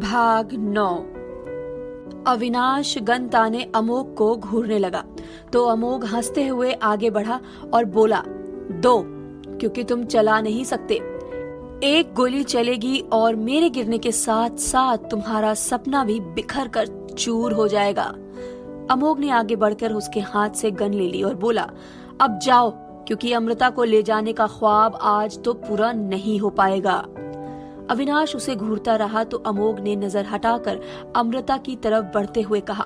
भाग 9। अविनाश गन ताने अमोघ को घूरने लगा तो अमोघ हंसते हुए आगे बढ़ा और बोला, 2, क्योंकि तुम चला नहीं सकते। एक गोली चलेगी और मेरे गिरने के साथ साथ तुम्हारा सपना भी बिखर कर चूर हो जाएगा। अमोघ ने आगे बढ़कर उसके हाथ से गन ले ली और बोला, अब जाओ, क्योंकि अमृता को ले जाने का ख्वाब आज तो पूरा नहीं हो पाएगा। अविनाश उसे घूरता रहा तो अमोघ ने नजर हटाकर अमृता की तरफ बढ़ते हुए कहा,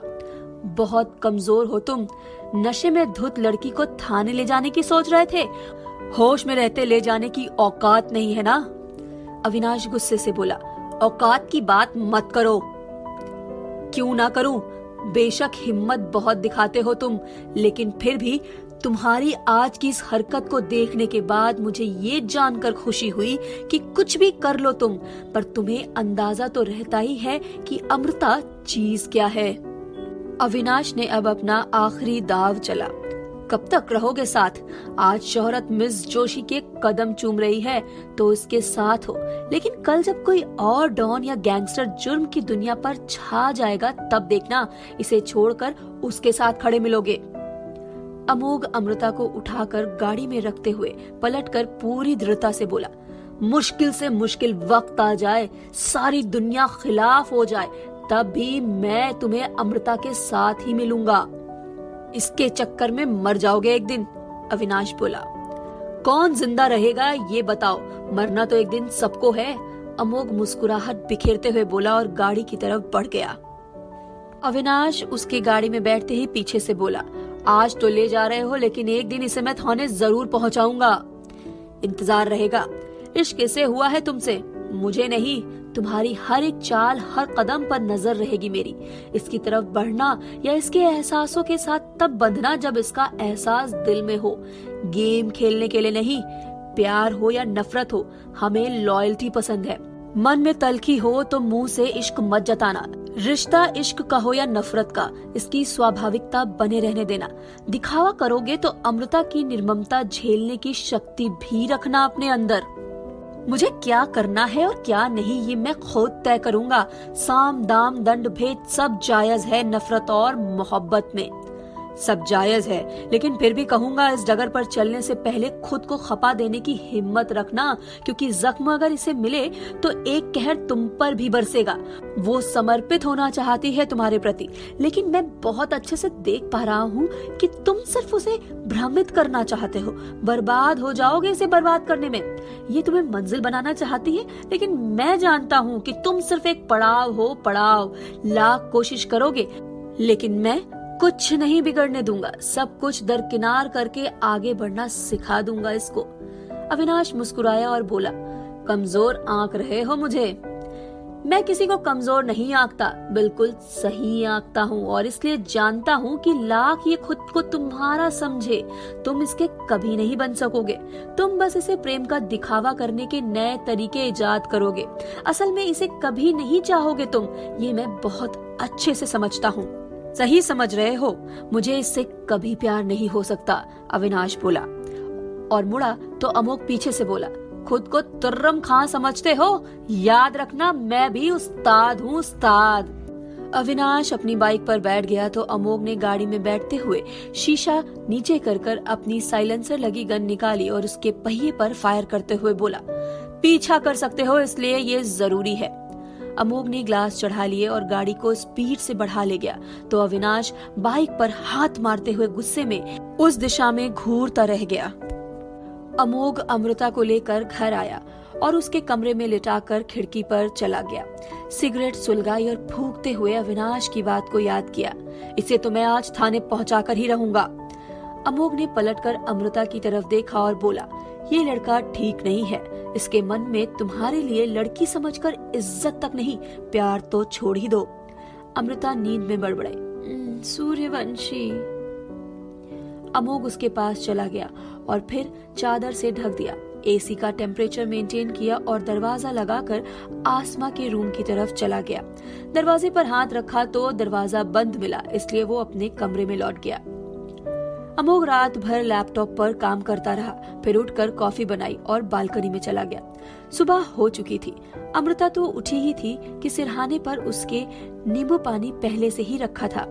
बहुत कमजोर हो तुम। नशे में धुत लड़की को थाने ले जाने की सोच रहे थे, होश में रहते ले जाने की औकात नहीं है ना। अविनाश गुस्से से बोला, औकात की बात मत करो। क्यों ना करूं? बेशक हिम्मत बहुत दिखाते हो तुम, लेकिन फिर भी तुम्हारी आज की इस हरकत को देखने के बाद मुझे ये जानकर खुशी हुई कि कुछ भी कर लो तुम, पर तुम्हें अंदाजा तो रहता ही है कि अमृता चीज क्या है। अविनाश ने अब अपना आखिरी दाव चला। कब तक रहोगे साथ? आज शोहरत मिस जोशी के कदम चूम रही है तो इसके साथ हो, लेकिन कल जब कोई और डॉन या गैंगस्टर जुर्म की दुनिया पर छा जाएगा तब देखना, इसे छोड़कर उसके साथ खड़े मिलोगे। अमोघ अमृता को उठाकर गाड़ी में रखते हुए पलटकर पूरी दृढ़ता से बोला, मुश्किल से मुश्किल वक्त आ जाए, सारी दुनिया खिलाफ हो जाए, तब भी मैं तुम्हें अमृता के साथ ही मिलूंगा। इसके चक्कर में मर जाओगे एक दिन। अविनाश बोला, कौन जिंदा रहेगा ये बताओ, मरना तो एक दिन सबको है। अमोघ मुस्कुराहट बिखेरते हुए बोला और गाड़ी की तरफ बढ़ गया। अविनाश उसकी गाड़ी में बैठते ही पीछे से बोला, आज तो ले जा रहे हो, लेकिन एक दिन इसे मैं थाने जरूर पहुंचाऊंगा। इंतजार रहेगा। इश्क से हुआ है तुमसे, मुझे नहीं। तुम्हारी हर एक चाल, हर कदम पर नजर रहेगी मेरी। इसकी तरफ बढ़ना या इसके एहसासों के साथ तब बंधना जब इसका एहसास दिल में हो। गेम खेलने के लिए नहीं, प्यार हो या नफरत हो, हमें लॉयल्टी पसंद है। मन में तलखी हो तो मुंह से इश्क मत जताना। रिश्ता इश्क का हो या नफरत का, इसकी स्वाभाविकता बने रहने देना। दिखावा करोगे तो अमृता की निर्ममता झेलने की शक्ति भी रखना अपने अंदर। मुझे क्या करना है और क्या नहीं ये मैं खुद तय करूंगा। साम दाम दंड भेद सब जायज है नफरत और मोहब्बत में, सब जायज है, लेकिन फिर भी कहूंगा इस डगर पर चलने से पहले खुद को खपा देने की हिम्मत रखना, क्योंकि जख्म अगर इसे मिले तो एक कहर तुम पर भी बरसेगा। वो समर्पित होना चाहती है तुम्हारे प्रति, लेकिन मैं बहुत अच्छे से देख पा रहा हूँ कि तुम सिर्फ उसे भ्रमित करना चाहते हो। बर्बाद हो जाओगे इसे बर्बाद करने में। ये तुम्हें मंजिल बनाना चाहती है, लेकिन मैं जानता हूँ कि तुम सिर्फ एक पड़ाव हो, पड़ाव। लाख कोशिश करोगे, लेकिन मैं कुछ नहीं बिगड़ने दूंगा। सब कुछ दरकिनार करके आगे बढ़ना सिखा दूंगा इसको। अविनाश मुस्कुराया और बोला, कमजोर आंक रहे हो मुझे। मैं किसी को कमजोर नहीं आंकता, बिल्कुल सही आंकता हूँ, और इसलिए जानता हूँ कि लाख ये खुद को तुम्हारा समझे, तुम इसके कभी नहीं बन सकोगे। तुम बस इसे प्रेम का दिखावा करने के नए तरीके इजाद करोगे। असल में इसे कभी नहीं चाहोगे तुम, ये मैं बहुत अच्छे से समझता हूँ। सही समझ रहे हो, मुझे इससे कभी प्यार नहीं हो सकता। अविनाश बोला और मुड़ा तो अमोघ पीछे से बोला, खुद को तुर्रम खां समझते हो? याद रखना मैं भी उस्ताद हूँ, उस्ताद। अविनाश अपनी बाइक पर बैठ गया तो अमोघ ने गाड़ी में बैठते हुए शीशा नीचे कर अपनी साइलेंसर लगी गन निकाली और उसके पहिए पर फायर करते हुए बोला, पीछा कर सकते हो इसलिए ये जरूरी है। अमोघ ने ग्लास चढ़ा लिए और गाड़ी को स्पीड से बढ़ा ले गया तो अविनाश बाइक पर हाथ मारते हुए गुस्से में उस दिशा में घूरता रह गया। अमोघ अमृता को लेकर घर आया और उसके कमरे में लिटाकर खिड़की पर चला गया। सिगरेट सुलगाई और फूंकते हुए अविनाश की बात को याद किया, इसे तो मैं आज थाने पहुंचाकर ही रहूंगा। अमोघ ने पलटकर अमृता की तरफ देखा और बोला, ये लड़का ठीक नहीं है। इसके मन में तुम्हारे लिए लड़की समझकर इज्जत तक नहीं, प्यार तो छोड़ ही दो। अमृता नींद में बड़बड़ाई, सूर्यवंशी। अमोघ उसके पास चला गया और फिर चादर से ढक दिया, एसी का टेम्परेचर मेंटेन किया और दरवाजा लगाकर आसमा के रूम की तरफ चला गया। दरवाजे पर हाथ रखा तो दरवाजा बंद मिला, इसलिए वो अपने कमरे में लौट गया। अमोघ रात भर लैपटॉप पर काम करता रहा, फिर उठकर कॉफी बनाई और बालकनी में चला गया। सुबह हो चुकी थी। अमृता तो उठी ही थी कि सिरहाने पर उसके नींबू पानी पहले से ही रखा था।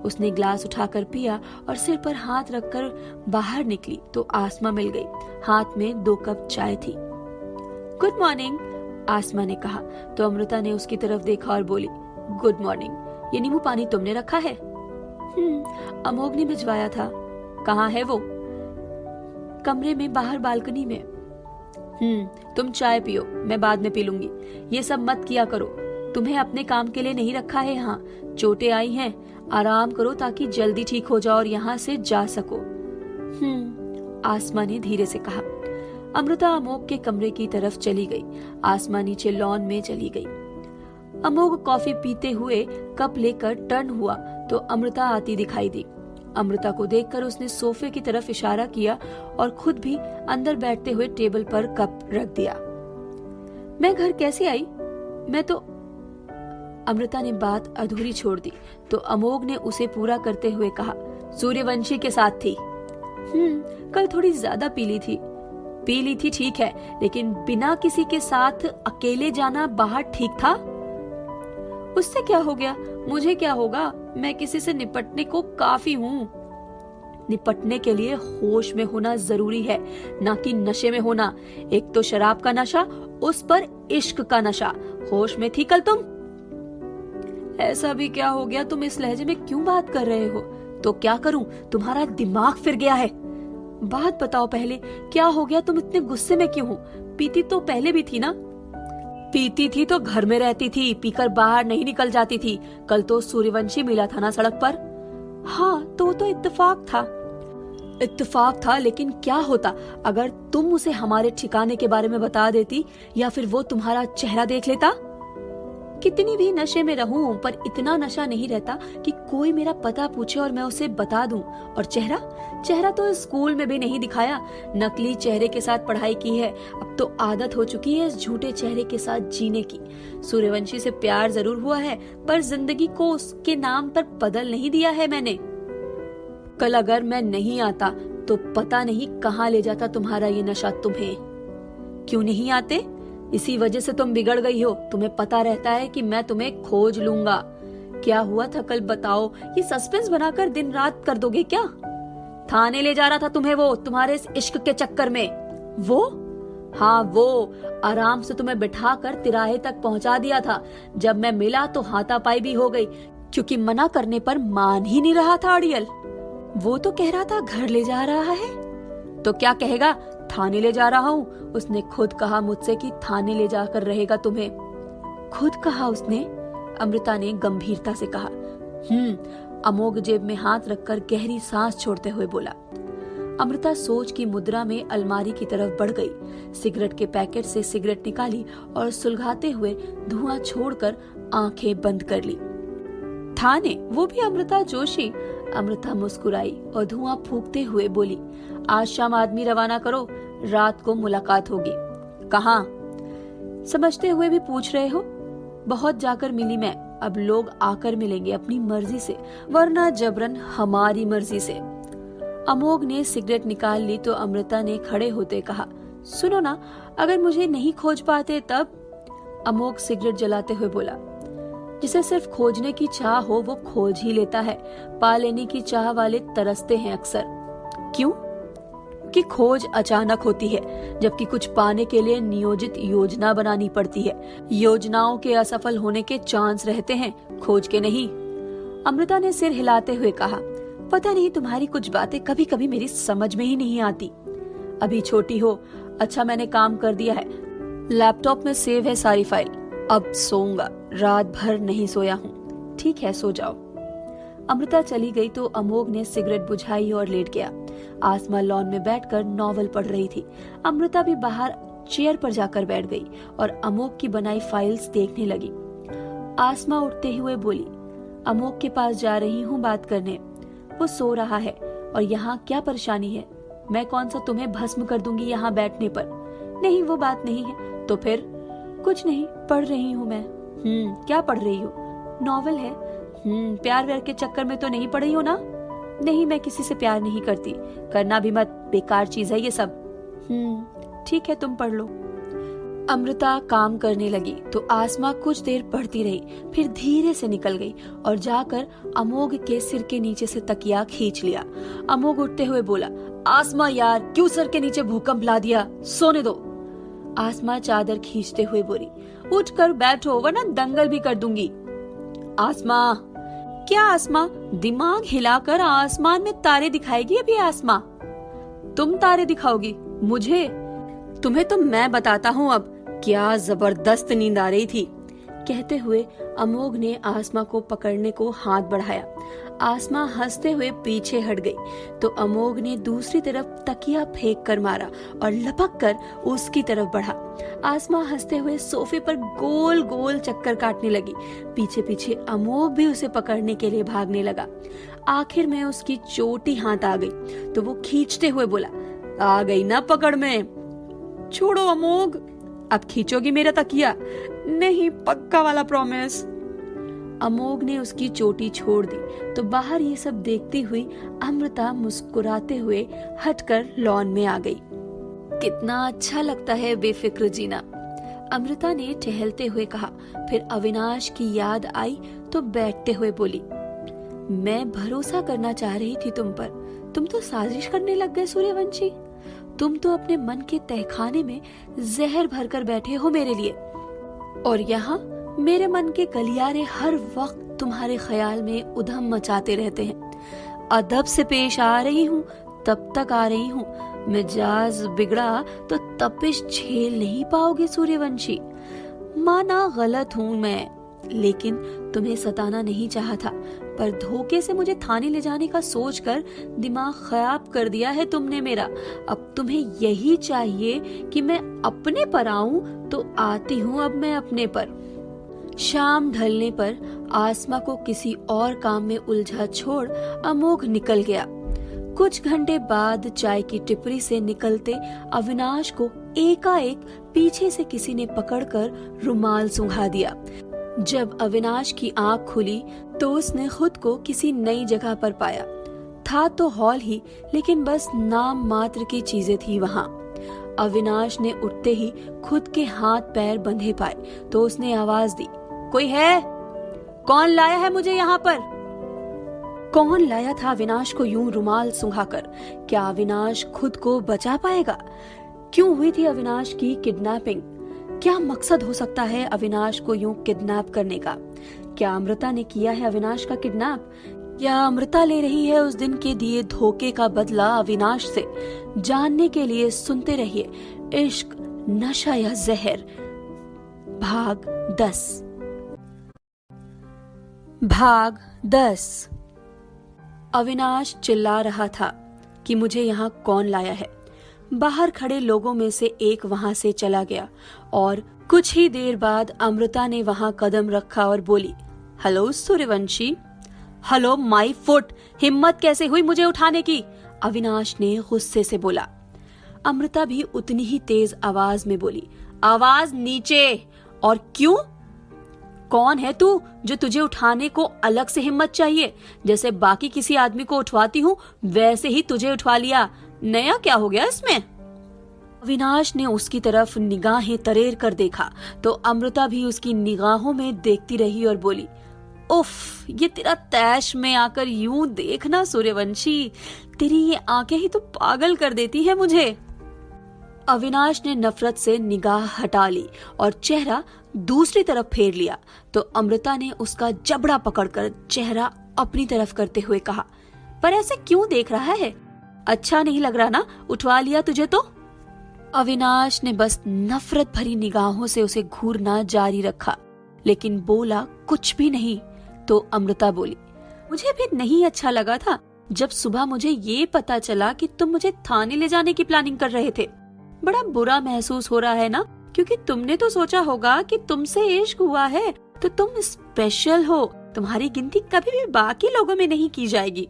उसने ग्लास उठाकर पिया और सिर पर हाथ रखकर बाहर निकली तो आसमा मिल गई। हाथ में 2 कप चाय थी। गुड मॉर्निंग, आसमा ने कहा तो अमृता ने उसकी तरफ देखा और बोली, गुड मॉर्निंग, ये नींबू पानी तुमने रखा है? अमोघ ने भिजवाया था। कहाँ है वो? कमरे में, बाहर बालकनी में। तुम चाय पियो, मैं बाद में पी लूंगी। ये सब मत किया करो, तुम्हें अपने काम के लिए नहीं रखा है यहाँ। चोटें आई हैं, आराम करो ताकि जल्दी ठीक हो जाओ और यहाँ से जा सको। आसमा ने धीरे से कहा। अमृता अमोघ के कमरे की तरफ चली गई। आसमा नीचे लॉन में चली गई। अमोघ कॉफी पीते हुए कप लेकर टर्न हुआ तो अमृता आती दिखाई दी। अमृता को देखकर उसने सोफे की तरफ इशारा किया और खुद भी अंदर बैठते हुए टेबल पर कप रख दिया। मैं घर कैसे आई? मैं तो अमृता ने बात अधूरी छोड़ दी तो अमोघ ने उसे पूरा करते हुए कहा, सूर्यवंशी के साथ थी। कल थोड़ी ज्यादा पी ली थी ठीक है, लेकिन बिना किसी के साथ अकेले जाना बाहर ठीक था? उससे क्या हो गया? मुझे क्या होगा? मैं किसी से निपटने को काफी हूँ। निपटने के लिए होश में होना जरूरी है, ना कि नशे में होना। एक तो शराब का नशा, उस पर इश्क का नशा। होश में थी कल तुम? ऐसा भी क्या हो गया? तुम इस लहजे में क्यों बात कर रहे हो? तो क्या करूं, तुम्हारा दिमाग फिर गया है। बात बताओ पहले, क्या हो गया? तुम इतने गुस्से में क्यों हो? पीती तो पहले भी थी ना? पीती थी तो घर में रहती थी, पीकर बाहर नहीं निकल जाती थी। कल तो सूर्यवंशी मिला था ना सड़क पर। हाँ, तो वो तो इत्तेफाक था, लेकिन क्या होता अगर तुम उसे हमारे ठिकाने के बारे में बता देती, या फिर वो तुम्हारा चेहरा देख लेता? कितनी भी नशे में रहूं, पर इतना नशा नहीं रहता कि कोई मेरा पता पूछे और मैं उसे बता दूं। और चेहरा तो स्कूल में भी नहीं दिखाया। नकली चेहरे के साथ पढ़ाई की है। अब तो आदत हो चुकी है इस झूठे चेहरे के साथ जीने की। सूर्यवंशी से प्यार जरूर हुआ है, पर जिंदगी को उसके नाम पर बदल नहीं दिया है मैंने। कल अगर मैं नहीं आता तो पता नहीं कहाँ ले जाता तुम्हारा ये नशा तुम्हें। क्यों नहीं आते? इसी वजह से तुम बिगड़ गई हो। तुम्हें पता रहता है कि मैं तुम्हें खोज लूंगा। क्या हुआ था कल बताओ? ये सस्पेंस बनाकर दिन रात कर दोगे क्या? थाने ले जा रहा था तुम्हें वो, तुम्हारे इस इश्क के चक्कर में। वो? हाँ वो। आराम से तुम्हें बिठा कर तिराहे तक पहुंचा दिया था। जब मैं मिला तो हाथापाई भी हो गई, क्योंकि मना करने पर मान ही नहीं रहा था अड़ियल। वो तो कह रहा था घर ले जा रहा है। तो क्या कहेगा? थाने ले जा रहा हूँ। उसने खुद कहा मुझसे कि थाने ले जाकर रहेगा तुम्हें। खुद कहा उसने? अमृता ने गंभीरता से कहा। अमोघ जेब में हाथ रखकर गहरी सांस छोड़ते हुए बोला। अमृता सोच की मुद्रा में अलमारी की तरफ बढ़ गई। सिगरेट के पैकेट से सिगरेट निकाली और सुलगाते हुए धुआं छोड़कर आंखें बंद कर ली। थाने? वो भी अमृता जोशी? अमृता मुस्कुराई और धुआं फूंकते हुए बोली, आज शाम आदमी रवाना करो, रात को मुलाकात होगी। कहाँ? समझते हुए भी पूछ रहे हो? बहुत जाकर मिली मैं। अब लोग आकर मिलेंगे अपनी मर्जी से, वरना जबरन हमारी मर्जी से। अमोघ ने सिगरेट निकाल ली तो अमृता ने खड़े होते कहा, सुनो ना, अगर मुझे नहीं खोज पाते तब? अमोघ सिगरेट जलाते हुए बोला, जिसे सिर्फ खोजने की चाह हो वो खोज ही लेता है। पा लेने की चाह वाले तरसते हैं अक्सर। क्यों? कि खोज अचानक होती है, जबकि कुछ पाने के लिए नियोजित योजना बनानी पड़ती है। योजनाओं के असफल होने के चांस रहते हैं, खोज के नहीं। अमृता ने सिर हिलाते हुए कहा, पता नहीं तुम्हारी कुछ बातें कभी कभी मेरी समझ में ही नहीं आती। अभी छोटी हो। अच्छा, मैंने काम कर दिया है, लैपटॉप में सेव है सारी फाइल। अब सोऊंगा, रात भर नहीं सोया हूँ। ठीक है, सो जाओ। अमृता चली गई तो अमोघ ने सिगरेट बुझाई और लेट गया। आसमा लॉन में बैठकर नॉवल पढ़ रही थी। अमृता भी बाहर चेयर पर जाकर बैठ गई और अमोघ की बनाई फाइल्स देखने लगी। आसमा उठते हुए बोली, अमोघ के पास जा रही हूँ बात करने। वो सो रहा है और यहाँ क्या परेशानी है? मैं कौन सा तुम्हें भस्म कर दूंगी यहाँ बैठने पर? नहीं, वो बात नहीं है। तो फिर? कुछ नहीं, पढ़ रही हूँ मैं। क्या पढ़ रही हो? नॉवल है। प्यार व्यार के चक्कर में तो नहीं पढ़ी हो ना? नहीं, मैं किसी से प्यार नहीं करती, करना भी मत, बेकार चीज है ये सब। ठीक है, तुम पढ़ लो। अमृता काम करने लगी तो आसमा कुछ देर पढ़ती रही, फिर धीरे से निकल गई और जाकर अमोघ के सिर के नीचे से तकिया खींच लिया। अमोघ उठते हुए बोला, आसमा यार, क्यों सर के नीचे भूकंप ला दिया, सोने दो। आसमा चादर खींचते हुए बोली, उठकर बैठो वरना दंगल भी कर दूंगी। आसमा, क्या आसमा? दिमाग हिलाकर आसमान में तारे दिखाएगी अभी आसमा? तुम तारे दिखाओगी मुझे? तुम्हें तो मैं बताता हूँ अब। क्या जबरदस्त नींद आ रही थी। कहते हुए अमोघ ने आसमा को पकड़ने को हाथ बढ़ाया। आसमा हंसते हुए पीछे हट गई तो अमोघ ने दूसरी तरफ तकिया फेंक कर मारा और लपक कर उसकी तरफ बढ़ा। आसमा हंसते हुए सोफे पर गोल गोल चक्कर काटने लगी। पीछे पीछे अमोघ भी उसे पकड़ने के लिए भागने लगा। आखिर में उसकी चोटी हाथ आ गई तो वो खींचते हुए बोला, आ गई ना पकड़ में। छोड़ो अमोघ, अब खींचोगी मेरा तकिया? नहीं, पक्का वाला प्रॉमिस। अमोघ ने उसकी चोटी छोड़ दी तो बाहर ये सब देखती हुई अमृता मुस्कुराते हुए हटकर लॉन में आ गई। कितना अच्छा लगता है बेफिक्र जीना, अमृता ने टहलते हुए कहा। फिर अविनाश की याद आई तो बैठते हुए बोली, मैं भरोसा करना चाह रही थी तुम पर, तुम तो साजिश करने लग गए सूर्यवंशी। तुम तो अपने मन के तहखाने में जहर भरकर बैठे हो मेरे लिए, और यहाँ मेरे मन के गलियारे हर वक्त तुम्हारे ख्याल में उधम मचाते रहते हैं। अदब से पेश आ रही हूँ तब तक आ रही हूँ, मिजाज बिगड़ा तो तपिश झेल नहीं पाओगे सूर्यवंशी। माना गलत हूँ मैं, लेकिन तुम्हें सताना नहीं चाहा था, पर धोखे से मुझे थाने ले जाने का सोचकर दिमाग खराब कर दिया है तुमने मेरा। अब तुम्हें यही चाहिए कि मैं अपने पर आऊं, तो आती हूँ अब मैं अपने पर। शाम ढलने पर आसमा को किसी और काम में उलझा छोड़ अमोघ निकल गया। कुछ घंटे बाद चाय की टिपरी से निकलते अविनाश को एकाएक पीछे से किसी ने पकड़कर रुमाल सूंघा दिया। जब अविनाश की आंख खुली तो उसने खुद को किसी नई जगह पर पाया। था तो हॉल ही, लेकिन बस नाम मात्र की चीजें थी वहाँ। अविनाश ने उठते ही खुद के हाथ पैर बंधे पाए तो उसने आवाज दी, कोई है? कौन लाया है मुझे यहाँ पर? कौन लाया था अविनाश को यूं रुमाल सुंघाकर? क्या अविनाश खुद को बचा पाएगा? क्यों हुई थी अविनाश की किडनैपिंग? क्या मकसद हो सकता है अविनाश को यूं किडनैप करने का? क्या अमृता ने किया है अविनाश का किडनैप, या अमृता ले रही है उस दिन के दिए धोखे का बदला अविनाश से? जानने के लिए सुनते रहिए इश्क, नशा या जहर, भाग 10। भाग 10। अविनाश चिल्ला रहा था कि मुझे यहाँ कौन लाया है। बाहर खड़े लोगों में से एक वहां से चला गया और कुछ ही देर बाद अमृता ने वहां कदम रखा और बोली, hello Suryavanshi. Hello my foot, हिम्मत कैसे हुई मुझे उठाने की? अविनाश ने गुस्से से बोला। अमृता भी उतनी ही तेज आवाज में बोली, आवाज नीचे। और क्यों? कौन है तू जो तुझे उठाने को अलग से हिम्मत चाहिए? जैसे बाकी किसी आदमी को उठवाती हूँ वैसे ही तुझे उठवा लिया। नया क्या हो गया इसमें? अविनाश ने उसकी तरफ निगाहें तरेर कर देखा तो अमृता भी उसकी निगाहों में देखती रही और बोली, उफ, ये तेरा तैश में आकर यूं देखना सूर्यवंशी, तेरी ये आंखें ही तो पागल कर देती है मुझे। अविनाश ने नफरत से निगाह हटा ली और चेहरा दूसरी तरफ फेर लिया तो अमृता ने उसका जबड़ा पकड़कर चेहरा अपनी तरफ करते हुए कहा, पर ऐसे क्यों देख रहा है? अच्छा नहीं लग रहा ना उठवा लिया तुझे तो? अविनाश ने बस नफरत भरी निगाहों से उसे घूरना जारी रखा, लेकिन बोला कुछ भी नहीं। तो अमृता बोली, मुझे भी नहीं अच्छा लगा था जब सुबह मुझे ये पता चला कि तुम मुझे थाने ले जाने की प्लानिंग कर रहे थे। बड़ा बुरा महसूस हो रहा है ना, क्योंकि तुमने तो सोचा होगा कि तुमसे इश्क हुआ है तो तुम स्पेशल हो, तुम्हारी गिनती कभी भी बाकी लोगों में नहीं की जाएगी।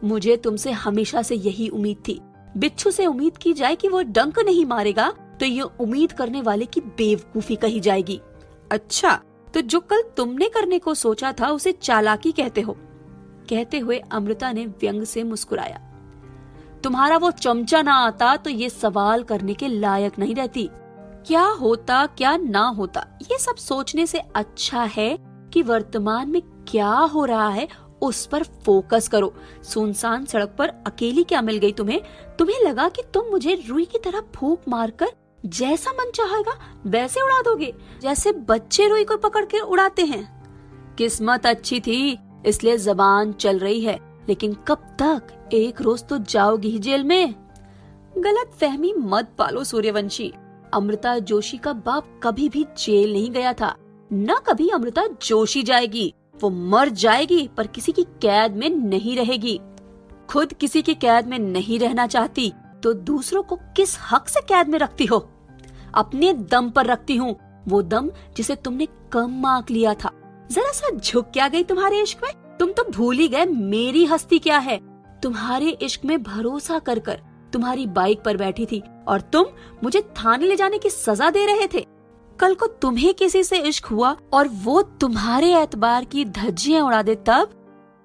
मुझे तुमसे हमेशा से यही उम्मीद थी। बिच्छू से उम्मीद की जाए कि वो डंक नहीं मारेगा तो ये उम्मीद करने वाले की बेवकूफी कही जाएगी। अच्छा, तो जो कल तुमने करने को सोचा था उसे चालाकी कहते हो? कहते हुए अमृता ने व्यंग से मुस्कुराया। तुम्हारा वो चमचा ना आता तो ये सवाल करने के लायक नहीं रहती। क्या होता क्या ना होता ये सब सोचने से अच्छा है कि वर्तमान में क्या हो रहा है उस पर फोकस करो। सुनसान सड़क पर अकेली क्या मिल गई तुम्हें? तुम्हें लगा कि तुम मुझे रुई की तरह फूंक मारकर जैसा मन चाहेगा वैसे उड़ा दोगे, जैसे बच्चे रुई को पकड़ के उड़ाते हैं। किस्मत अच्छी थी इसलिए जबान चल रही है, लेकिन कब तक? एक रोज तो जाओगी ही जेल में। गलत फहमी मत पालो सूर्यवंशी, अमृता जोशी का बाप कभी भी जेल नहीं गया था, न कभी अमृता जोशी जाएगी। वो मर जाएगी पर किसी की कैद में नहीं रहेगी। खुद किसी की कैद में नहीं रहना चाहती तो दूसरों को किस हक से कैद में रखती हो? अपने दम पर रखती हूँ, वो दम जिसे तुमने कम आंक लिया था। जरा सा झुक क्या गई तुम्हारे इश्क में? तुम तो भूल ही गए मेरी हस्ती क्या है। तुम्हारे इश्क में भरोसा कर कर तुम्हारी बाइक पर बैठी थी और तुम मुझे थाने ले जाने की सजा दे रहे थे। कल को तुम्हें किसी से इश्क हुआ और वो तुम्हारे एतबार की धज्जियां उड़ा दे तब?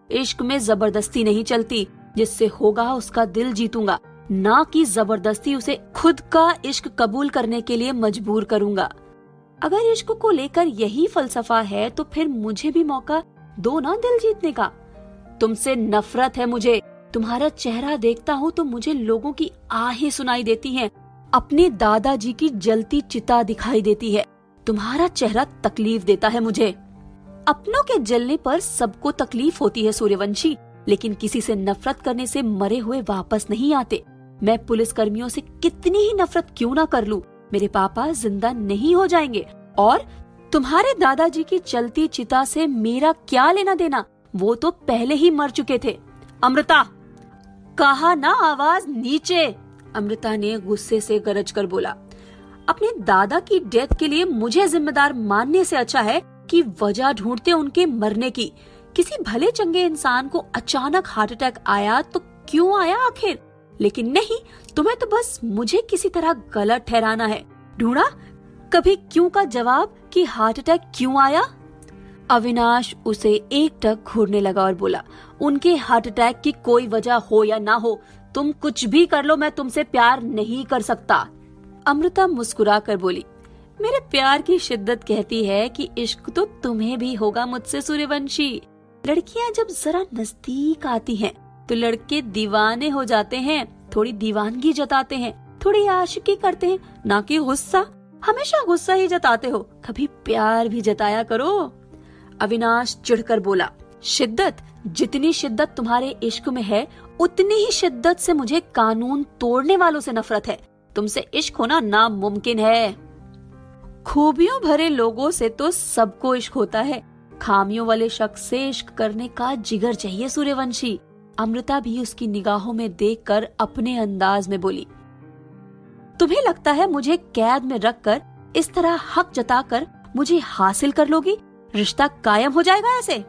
इश्क में जबरदस्ती नहीं चलती, जिससे होगा उसका दिल जीतूंगा, ना कि जबरदस्ती उसे खुद का इश्क कबूल करने के लिए मजबूर करूंगा। अगर इश्क को लेकर यही फलसफा है तो फिर मुझे भी मौका दो ना दिल जीतने का। तुमसे नफरत है मुझे। तुम्हारा चेहरा देखता हूँ तो मुझे लोगों की आहें सुनाई देती हैं, अपने दादाजी की जलती चिता दिखाई देती है। तुम्हारा चेहरा तकलीफ देता है मुझे। अपनों के जलने पर सबको तकलीफ होती है सूर्यवंशी, लेकिन किसी से नफरत करने से मरे हुए वापस नहीं आते। मैं पुलिस कर्मियों से कितनी ही नफरत क्यों ना कर लूं, मेरे पापा जिंदा नहीं हो जाएंगे। और तुम्हारे दादाजी की चलती चिता से मेरा क्या लेना देना? वो तो पहले ही मर चुके थे। अमृता, कहा ना आवाज नीचे, अमृता ने गुस्से से गरज कर बोला। अपने दादा की डेथ के लिए मुझे जिम्मेदार मानने से अच्छा है कि वजह ढूंढते उनके मरने की। किसी भले चंगे इंसान को अचानक हार्ट अटैक आया तो क्यों आया आखिर? लेकिन नहीं, तुम्हें तो बस मुझे किसी तरह गलत ठहराना है। ढूंढा कभी क्यों का जवाब कि हार्ट अटैक क्यों आया? अविनाश उसे एकटक घूरने लगा और बोला, उनके हार्ट अटैक की कोई वजह हो या ना हो, तुम कुछ भी कर लो, मैं तुमसे प्यार नहीं कर सकता। अमृता मुस्कुरा कर बोली, मेरे प्यार की शिद्दत कहती है कि इश्क तो तुम्हें भी होगा मुझसे सूर्यवंशी। लड़कियां जब जरा नजदीक आती हैं तो लड़के दीवाने हो जाते हैं, थोड़ी दीवानगी जताते हैं, थोड़ी आशिकी करते हैं, ना कि गुस्सा। हमेशा गुस्सा ही जताते हो, कभी प्यार भी जताया करो। अविनाश चिढ़कर बोला, शिद्दत? जितनी शिद्दत तुम्हारे इश्क में है उतनी ही शिद्दत से मुझे कानून तोड़ने वालों से नफरत है। तुमसे इश्क होना नामुमकिन है। खूबियों भरे लोगों से तो सबको इश्क होता है, खामियों वाले शख्स से इश्क करने का जिगर चाहिए सूर्यवंशी। अमृता भी उसकी निगाहों में देखकर अपने अंदाज में बोली, तुम्हें लगता है मुझे कैद में रखकर इस तरह हक जताकर मुझे हासिल कर लोगी? रिश्ता कायम हो जाएगा ऐसे?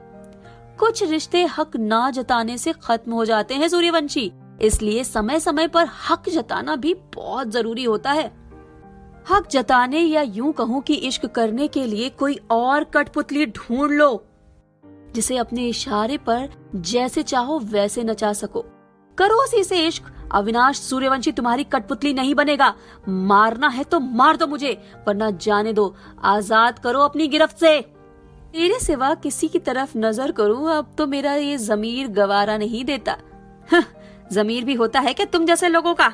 कुछ रिश्ते हक ना जताने से खत्म हो जाते हैं सूर्यवंशी, इसलिए समय समय पर हक जताना भी बहुत जरूरी होता है। हक जताने या यूं कहूं कि इश्क करने के लिए कोई और कठपुतली ढूंढ लो जिसे अपने इशारे पर जैसे चाहो वैसे नचा सको। करो उसी से इश्क। अविनाश सूर्यवंशी तुम्हारी कठपुतली नहीं बनेगा। मारना है तो मार दो मुझे, वरना जाने दो, आजाद करो अपनी गिरफ्त से। तेरे सिवा किसी की तरफ नजर करूं अब तो मेरा ये जमीर गवारा नहीं देता। जमीर भी होता है क्या तुम जैसे लोगों का?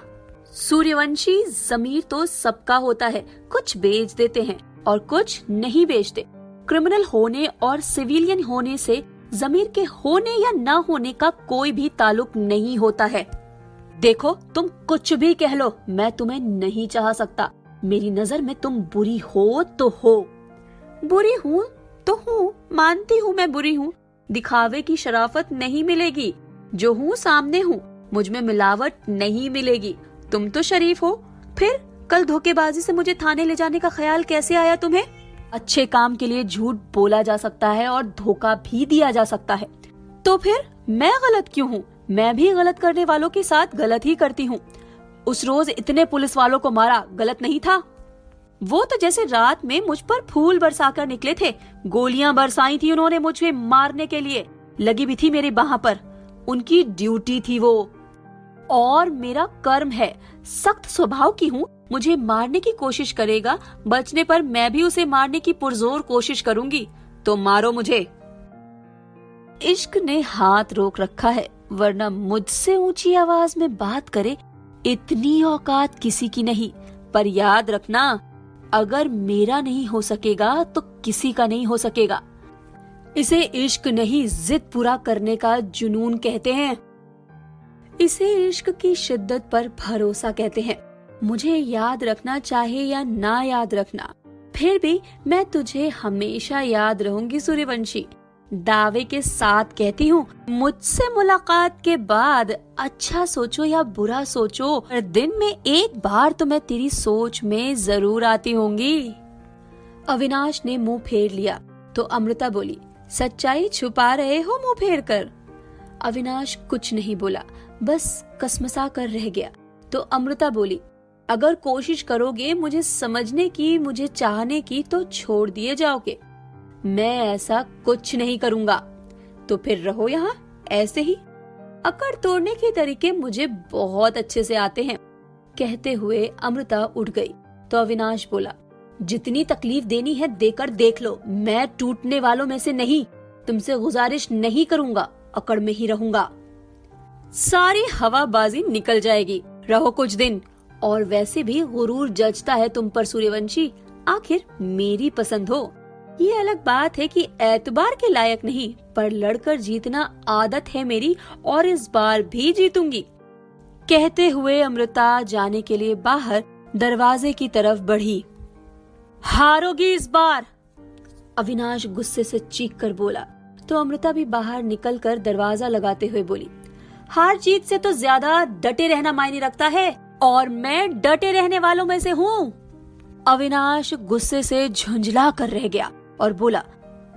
सूर्यवंशी, जमीर तो सबका होता है, कुछ बेच देते हैं और कुछ नहीं बेचते। क्रिमिनल होने और सिविलियन होने से जमीर के होने या ना होने का कोई भी ताल्लुक नहीं होता है। देखो, तुम कुछ भी कह लो, मैं तुम्हें नहीं चाह सकता। मेरी नजर में तुम बुरी हो तो हो। बुरी हूँ तो हूँ, मानती हूँ मैं बुरी हूँ। दिखावे की शराफत नहीं मिलेगी। जो हूँ सामने हूँ, मुझ में मिलावट नहीं मिलेगी। तुम तो शरीफ हो, फिर कल धोखेबाजी से मुझे थाने ले जाने का ख्याल कैसे आया तुम्हें? अच्छे काम के लिए झूठ बोला जा सकता है और धोखा भी दिया जा सकता है, तो फिर मैं गलत क्यों हूँ? मैं भी गलत करने वालों के साथ गलत ही करती हूँ। उस रोज इतने पुलिस वालों को मारा, गलत नहीं था? वो तो जैसे रात में मुझ पर फूल बरसाकर निकले थे, गोलियां बरसाई थी उन्होंने मुझे मारने के लिए। लगी भी थी मेरे बाह पर, उनकी ड्यूटी थी वो। और मेरा कर्म है, सख्त स्वभाव की हूँ, मुझे मारने की कोशिश करेगा, बचने पर मैं भी उसे मारने की पुरजोर कोशिश करूंगी, तो मारो मुझे। इश्क ने हाथ रोक रखा है, वरना मुझसे ऊंची आवाज में बात करे इतनी औकात किसी की नहीं। पर याद रखना, अगर मेरा नहीं हो सकेगा तो किसी का नहीं हो सकेगा। इसे इश्क नहीं, जिद पूरा करने का जुनून कहते हैं। इसे इश्क की शिद्दत पर भरोसा कहते हैं। मुझे याद रखना चाहे या ना याद रखना, फिर भी मैं तुझे हमेशा याद रहूंगी सूर्यवंशी। दावे के साथ कहती हूँ, मुझसे मुलाकात के बाद अच्छा सोचो या बुरा सोचो, पर दिन में एक बार तो मैं तेरी सोच में जरूर आती होंगी। अविनाश ने मुंह फेर लिया तो अमृता बोली, सच्चाई छुपा रहे हो मुंह फेर कर। अविनाश कुछ नहीं बोला, बस कसमसा कर रह गया। तो अमृता बोली, अगर कोशिश करोगे मुझे समझने की, मुझे चाहने की, तो छोड़ दिए जाओगे। मैं ऐसा कुछ नहीं करूंगा। तो फिर रहो यहाँ ऐसे ही। अकड़ तोड़ने के तरीके मुझे बहुत अच्छे से आते हैं। कहते हुए अमृता उठ गई तो अविनाश बोला, जितनी तकलीफ देनी है देकर देख लो, मैं टूटने वालों में से नहीं। तुमसे गुजारिश नहीं करूंगा, अकड़ में ही रहूंगा। सारी हवाबाजी निकल जाएगी, रहो कुछ दिन। और वैसे भी गुरूर जचता है तुम पर सूर्यवंशी, आखिर मेरी पसंद हो। ये अलग बात है कि एतबार के लायक नहीं, पर लड़कर जीतना आदत है मेरी, और इस बार भी जीतूंगी। कहते हुए अमृता जाने के लिए बाहर दरवाजे की तरफ बढ़ी। हारोगी इस बार, अविनाश गुस्से से चीख कर बोला। तो अमृता भी बाहर निकलकर दरवाजा लगाते हुए बोली, हार जीत से तो ज्यादा डटे रहना मायने रखता है, और मैं डटे रहने वालों में से हूँ। अविनाश गुस्से से झुंझला कर रह गया और बोला,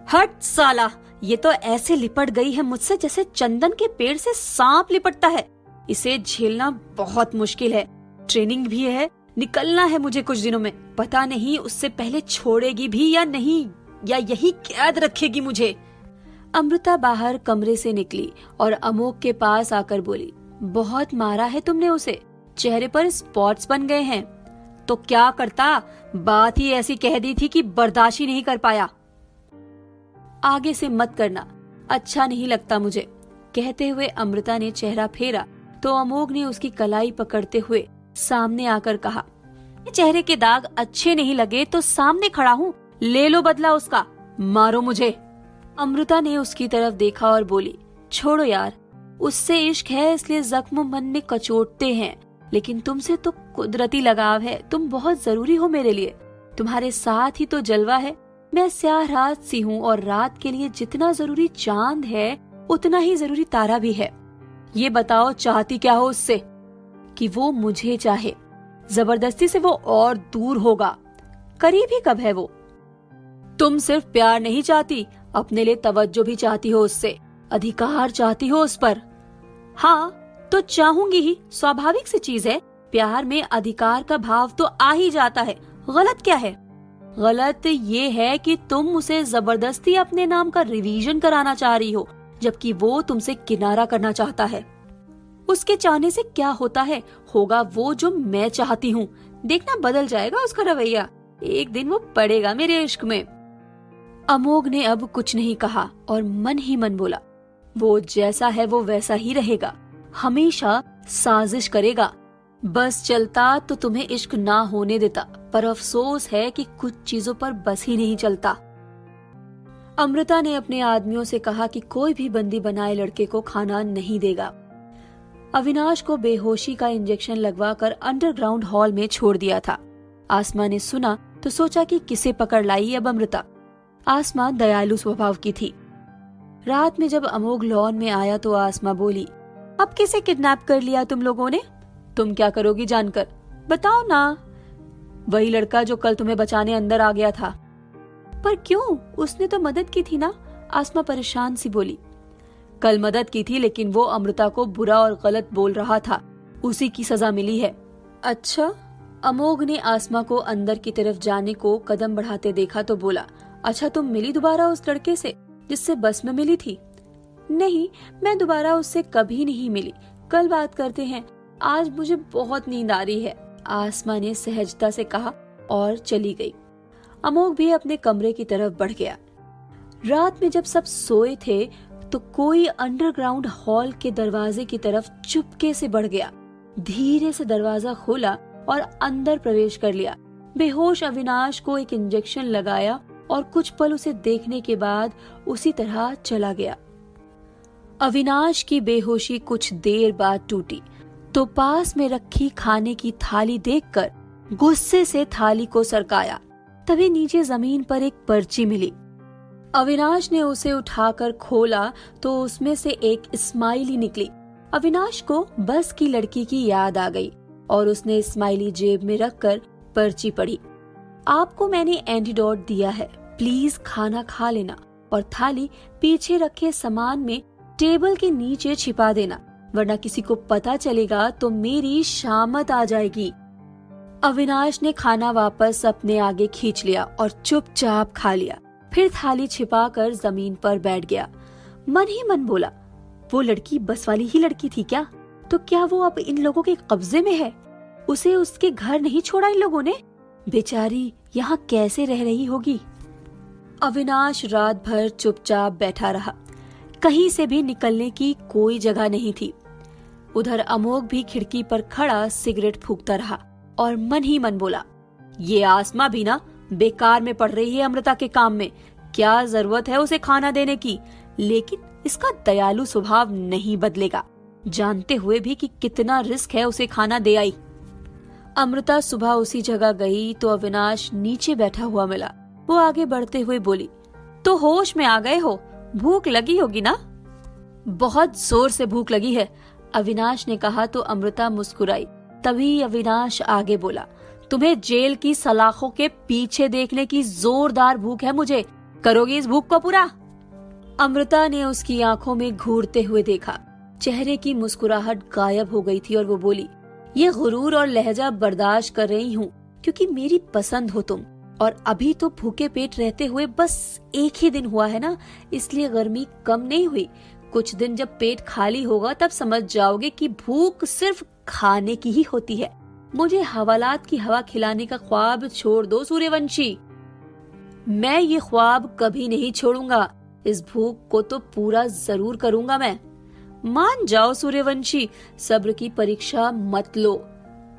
हट साला, ये तो ऐसे लिपट गई है मुझसे जैसे चंदन के पेड़ से सांप लिपटता है। इसे झेलना बहुत मुश्किल है, ट्रेनिंग भी है, निकलना है मुझे कुछ दिनों में। पता नहीं उससे पहले छोड़ेगी भी या नहीं, या यही कैद रखेगी मुझे। अमृता बाहर कमरे से निकली और अमोक के पास आकर बोली, बहुत मारा है तुमने उसे, चेहरे पर स्पॉट्स बन गए हैं। तो क्या करता, बात ही ऐसी कह दी थी कि बर्दाश्त ही नहीं कर पाया। आगे से मत करना, अच्छा नहीं लगता मुझे। कहते हुए अमृता ने चेहरा फेरा तो अमोघ ने उसकी कलाई पकड़ते हुए सामने आकर कहा, चेहरे के दाग अच्छे नहीं लगे तो सामने खड़ा हूँ, ले लो बदला उसका, मारो मुझे। अमृता ने उसकी तरफ देखा और बोली, छोड़ो यार, उससे इश्क है इसलिए जख्म मन में कचोटते हैं, लेकिन तुमसे तो कुदरती लगाव है। तुम बहुत जरूरी हो मेरे लिए, तुम्हारे साथ ही तो जलवा है। मैं स्याह रात सी हूँ, और रात के लिए जितना जरूरी चांद है उतना ही जरूरी तारा भी है। ये बताओ चाहती क्या हो उससे? कि वो मुझे चाहे, जबरदस्ती से वो और दूर होगा, करीब ही कब है वो? तुम सिर्फ प्यार नहीं चाहती, अपने लिए तवज्जो भी चाहती हो उससे, अधिकार चाहती हो उस पर। हाँ तो चाहूंगी ही, स्वाभाविक सी चीज है। प्यार में अधिकार का भाव तो आ ही जाता है, गलत क्या है? गलत ये है कि तुम उसे जबरदस्ती अपने नाम का रिवीजन कराना चाह रही हो, जबकि वो तुमसे किनारा करना चाहता है। उसके चाहने से क्या होता है, होगा वो जो मैं चाहती हूँ। देखना बदल जाएगा उसका रवैया, एक दिन वो पड़ेगा मेरे इश्क में। अमोघ ने अब कुछ नहीं कहा और मन ही मन बोला, वो जैसा है वो वैसा ही रहेगा, हमेशा साजिश करेगा। बस चलता तो तुम्हें इश्क ना होने देता, पर अफसोस है कि कुछ चीजों पर बस ही नहीं चलता। अमृता ने अपने आदमियों से कहा कि कोई भी बंदी बनाए लड़के को खाना नहीं देगा। अविनाश को बेहोशी का इंजेक्शन लगवाकर अंडरग्राउंड हॉल में छोड़ दिया था। आसमा ने सुना तो सोचा कि किसे पकड़ लाई अब अमृता। आसमा दयालु स्वभाव की थी। रात में जब अमोघ लॉन में आया तो आसमा बोली, अब किसे किडनैप कर लिया तुम लोगों ने? तुम क्या करोगी जानकर? बताओ ना। वही लड़का जो कल तुम्हें बचाने अंदर आ गया था। पर क्यों? उसने तो मदद की थी ना। आसमा परेशान सी बोली। कल मदद की थी, लेकिन वो अमृता को बुरा और गलत बोल रहा था, उसी की सजा मिली है। अच्छा। अमोघ ने आसमा को अंदर की तरफ जाने को कदम बढ़ाते देखा तो बोला, अच्छा तुम मिली दोबारा उस लड़के से जिससे बस में मिली थी? नहीं, मैं दोबारा उससे कभी नहीं मिली, कल बात करते हैं, आज मुझे बहुत नींद आ रही है, आसमा ने सहजता से कहा और चली गई। अमोघ भी अपने कमरे की तरफ बढ़ गया। रात में जब सब सोए थे तो कोई अंडरग्राउंड हॉल के दरवाजे की तरफ चुपके से बढ़ गया। धीरे से दरवाजा खोला और अंदर प्रवेश कर लिया। बेहोश अविनाश को एक इंजेक्शन लगाया और कुछ पल उसे देखने के बाद उसी तरह चला गया। अविनाश की बेहोशी कुछ देर बाद टूटी तो पास में रखी खाने की थाली देखकर गुस्से से थाली को सरकाया। तभी नीचे जमीन पर एक पर्ची मिली। अविनाश ने उसे उठाकर खोला तो उसमें से एक स्माइली निकली। अविनाश को बस की लड़की की याद आ गई और उसने स्माइली जेब में रखकर पर्ची पढ़ी। आपको मैंने एंटीडोट दिया है, प्लीज खाना खा लेना और थाली पीछे रखे सामान में टेबल के नीचे छिपा देना, वरना किसी को पता चलेगा तो मेरी शामत आ जाएगी। अविनाश ने खाना वापस अपने आगे खींच लिया और चुपचाप खा लिया। फिर थाली छिपाकर जमीन पर बैठ गया। मन ही मन बोला, वो लड़की बस वाली ही लड़की थी क्या? तो क्या वो अब इन लोगों के कब्जे में है? उसे उसके घर नहीं छोड़ा इन लोगों ने? बेचारी यहाँ कैसे रह रही होगी? अविनाश रात भर चुपचाप बैठा रहा। कहीं से भी निकलने की कोई जगह नहीं थी। उधर अमोघ भी खिड़की पर खड़ा सिगरेट फूंकता रहा और मन ही मन बोला, ये आसमा भी ना बेकार में पड़ रही है अमृता के काम में। क्या जरूरत है उसे खाना देने की? लेकिन इसका दयालु स्वभाव नहीं बदलेगा, जानते हुए भी कि कितना रिस्क है उसे खाना दे आई। अमृता सुबह उसी जगह गई तो अविनाश नीचे बैठा हुआ मिला। वो आगे बढ़ते हुए बोली, तो होश में आ गए हो? भूख लगी होगी ना? बहुत जोर से भूख लगी है, अविनाश ने कहा तो अमृता मुस्कुराई। तभी अविनाश आगे बोला, तुम्हें जेल की सलाखों के पीछे देखने की जोरदार भूख है मुझे, करोगी इस भूख को पूरा? अमृता ने उसकी आंखों में घूरते हुए देखा। चेहरे की मुस्कुराहट गायब हो गई थी और वो बोली, ये गुरूर और लहजा बर्दाश्त कर रही हूँ क्योंकि मेरी पसंद हो तुम, और अभी तो भूखे पेट रहते हुए बस एक ही दिन हुआ है ना, इसलिए गर्मी कम नहीं हुई। कुछ दिन जब पेट खाली होगा तब समझ जाओगे कि भूख सिर्फ खाने की ही होती है। मुझे हवालात की हवा खिलाने का ख्वाब छोड़ दो सूर्यवंशी, मैं ये ख्वाब कभी नहीं छोड़ूंगा। इस भूख को तो पूरा जरूर करूंगा मैं। मान जाओ सूर्यवंशी, सब्र की परीक्षा मत लो।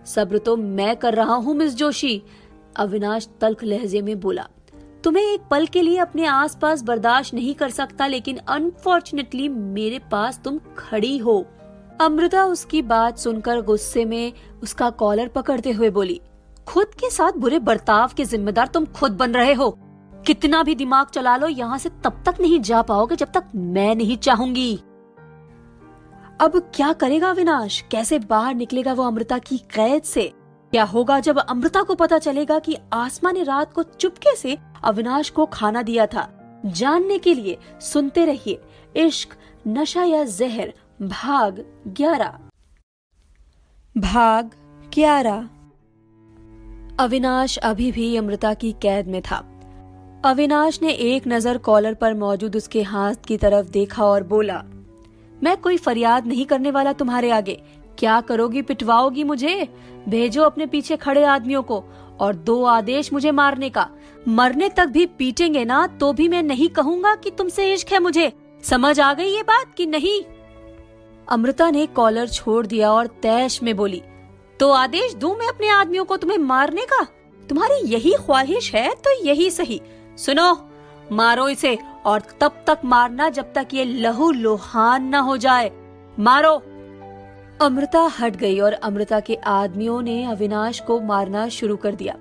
सब्र तो मैं कर रहा हूँ मिस जोशी, अविनाश तल्ख लहजे में बोला। तुम्हें एक पल के लिए अपने आसपास बर्दाश्त नहीं कर सकता, लेकिन अनफॉर्चुनेटली मेरे पास तुम खड़ी हो। अमृता उसकी बात सुनकर गुस्से में उसका कॉलर पकड़ते हुए बोली, खुद के साथ बुरे बर्ताव के जिम्मेदार तुम खुद बन रहे हो। कितना भी दिमाग चला लो, यहाँ से तब तक नहीं जा पाओगे जब तक मैं नहीं चाहूंगी। अब क्या करेगा अविनाश? कैसे बाहर निकलेगा वो अमृता की कैद से? क्या होगा जब अमृता को पता चलेगा कि आसमा ने रात को चुपके से अविनाश को खाना दिया था? जानने के लिए सुनते रहिए इश्क, नशा या जहर, भाग 11। भाग 11। अविनाश अभी भी अमृता की कैद में था। अविनाश ने एक नजर कॉलर पर मौजूद उसके हाथ की तरफ देखा और बोला, मैं कोई फरियाद नहीं करने वाला तुम्हारे आगे। क्या करोगी? पिटवाओगी मुझे? भेजो अपने पीछे खड़े आदमियों को और 2 आदेश मुझे मारने का। मरने तक भी पीटेंगे ना तो भी मैं नहीं कहूंगा कि तुमसे इश्क है मुझे। समझ आ गई ये बात कि नहीं? अमृता ने कॉलर छोड़ दिया और तैश में बोली, तो आदेश दूं मैं अपने आदमियों को तुम्हें मारने का? तुम्हारी यही ख्वाहिश है तो यही सही। सुनो, मारो इसे और तब तक मारना जब तक ये लहू लुहान न हो जाए। मारो। अमृता हट गई और अमृता के आदमियों ने अविनाश को मारना शुरू कर दिया।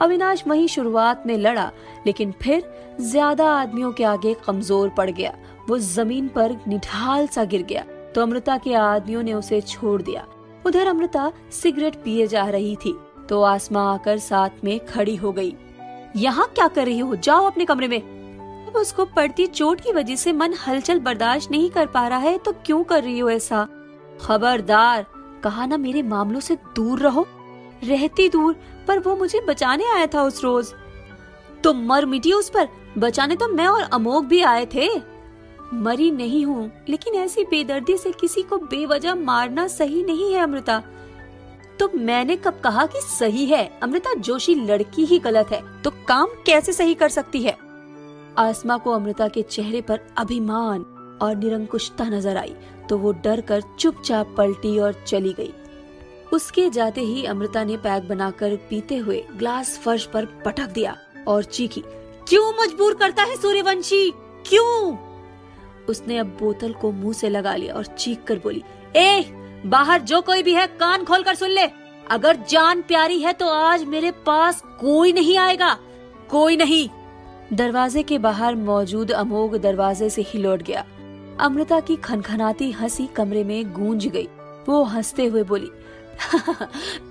अविनाश वहीं शुरुआत में लड़ा, लेकिन फिर ज्यादा आदमियों के आगे कमजोर पड़ गया। वो जमीन पर निढाल सा गिर गया तो अमृता के आदमियों ने उसे छोड़ दिया। उधर अमृता सिगरेट पिए जा रही थी तो आसमा आकर साथ में खड़ी हो गई। यहाँ क्या कर रही हो? जाओ अपने कमरे में। अब उसको पड़ती चोट की वजह से मन हलचल बर्दाश्त नहीं कर पा रहा है तो क्यों कर रही हो ऐसा? खबरदार, कहा ना मेरे मामलों से दूर रहो। रहती दूर, पर वो मुझे बचाने आया था उस रोज। तो मर मिटी उस पर, बचाने तो मैं और अमोघ भी आए थे। मरी नहीं हूँ, लेकिन ऐसी बेदर्दी से किसी को बेवजह मारना सही नहीं है अमृता। तो मैंने कब कहा कि सही है? अमृता जोशी लड़की ही गलत है तो काम कैसे सही कर सकती है? आसमा को अमृता के चेहरे पर अभिमान और निरंकुशता नजर आई तो वो डर कर चुपचाप पलटी और चली गई। उसके जाते ही अमृता ने पैक बनाकर पीते हुए ग्लास फर्श पर पटक दिया और चीखी, क्यों मजबूर करता है सूर्यवंशी, क्यों? उसने अब बोतल को मुंह से लगा लिया और चीख कर बोली, बाहर जो कोई भी है कान खोल कर सुन ले। अगर जान प्यारी है तो आज मेरे पास कोई नहीं आएगा, कोई नहीं। दरवाजे के बाहर मौजूद अमोघ दरवाजे से ही लौट गया। अमृता की खनखनाती हंसी कमरे में गूंज गई। वो हंसते हुए बोली,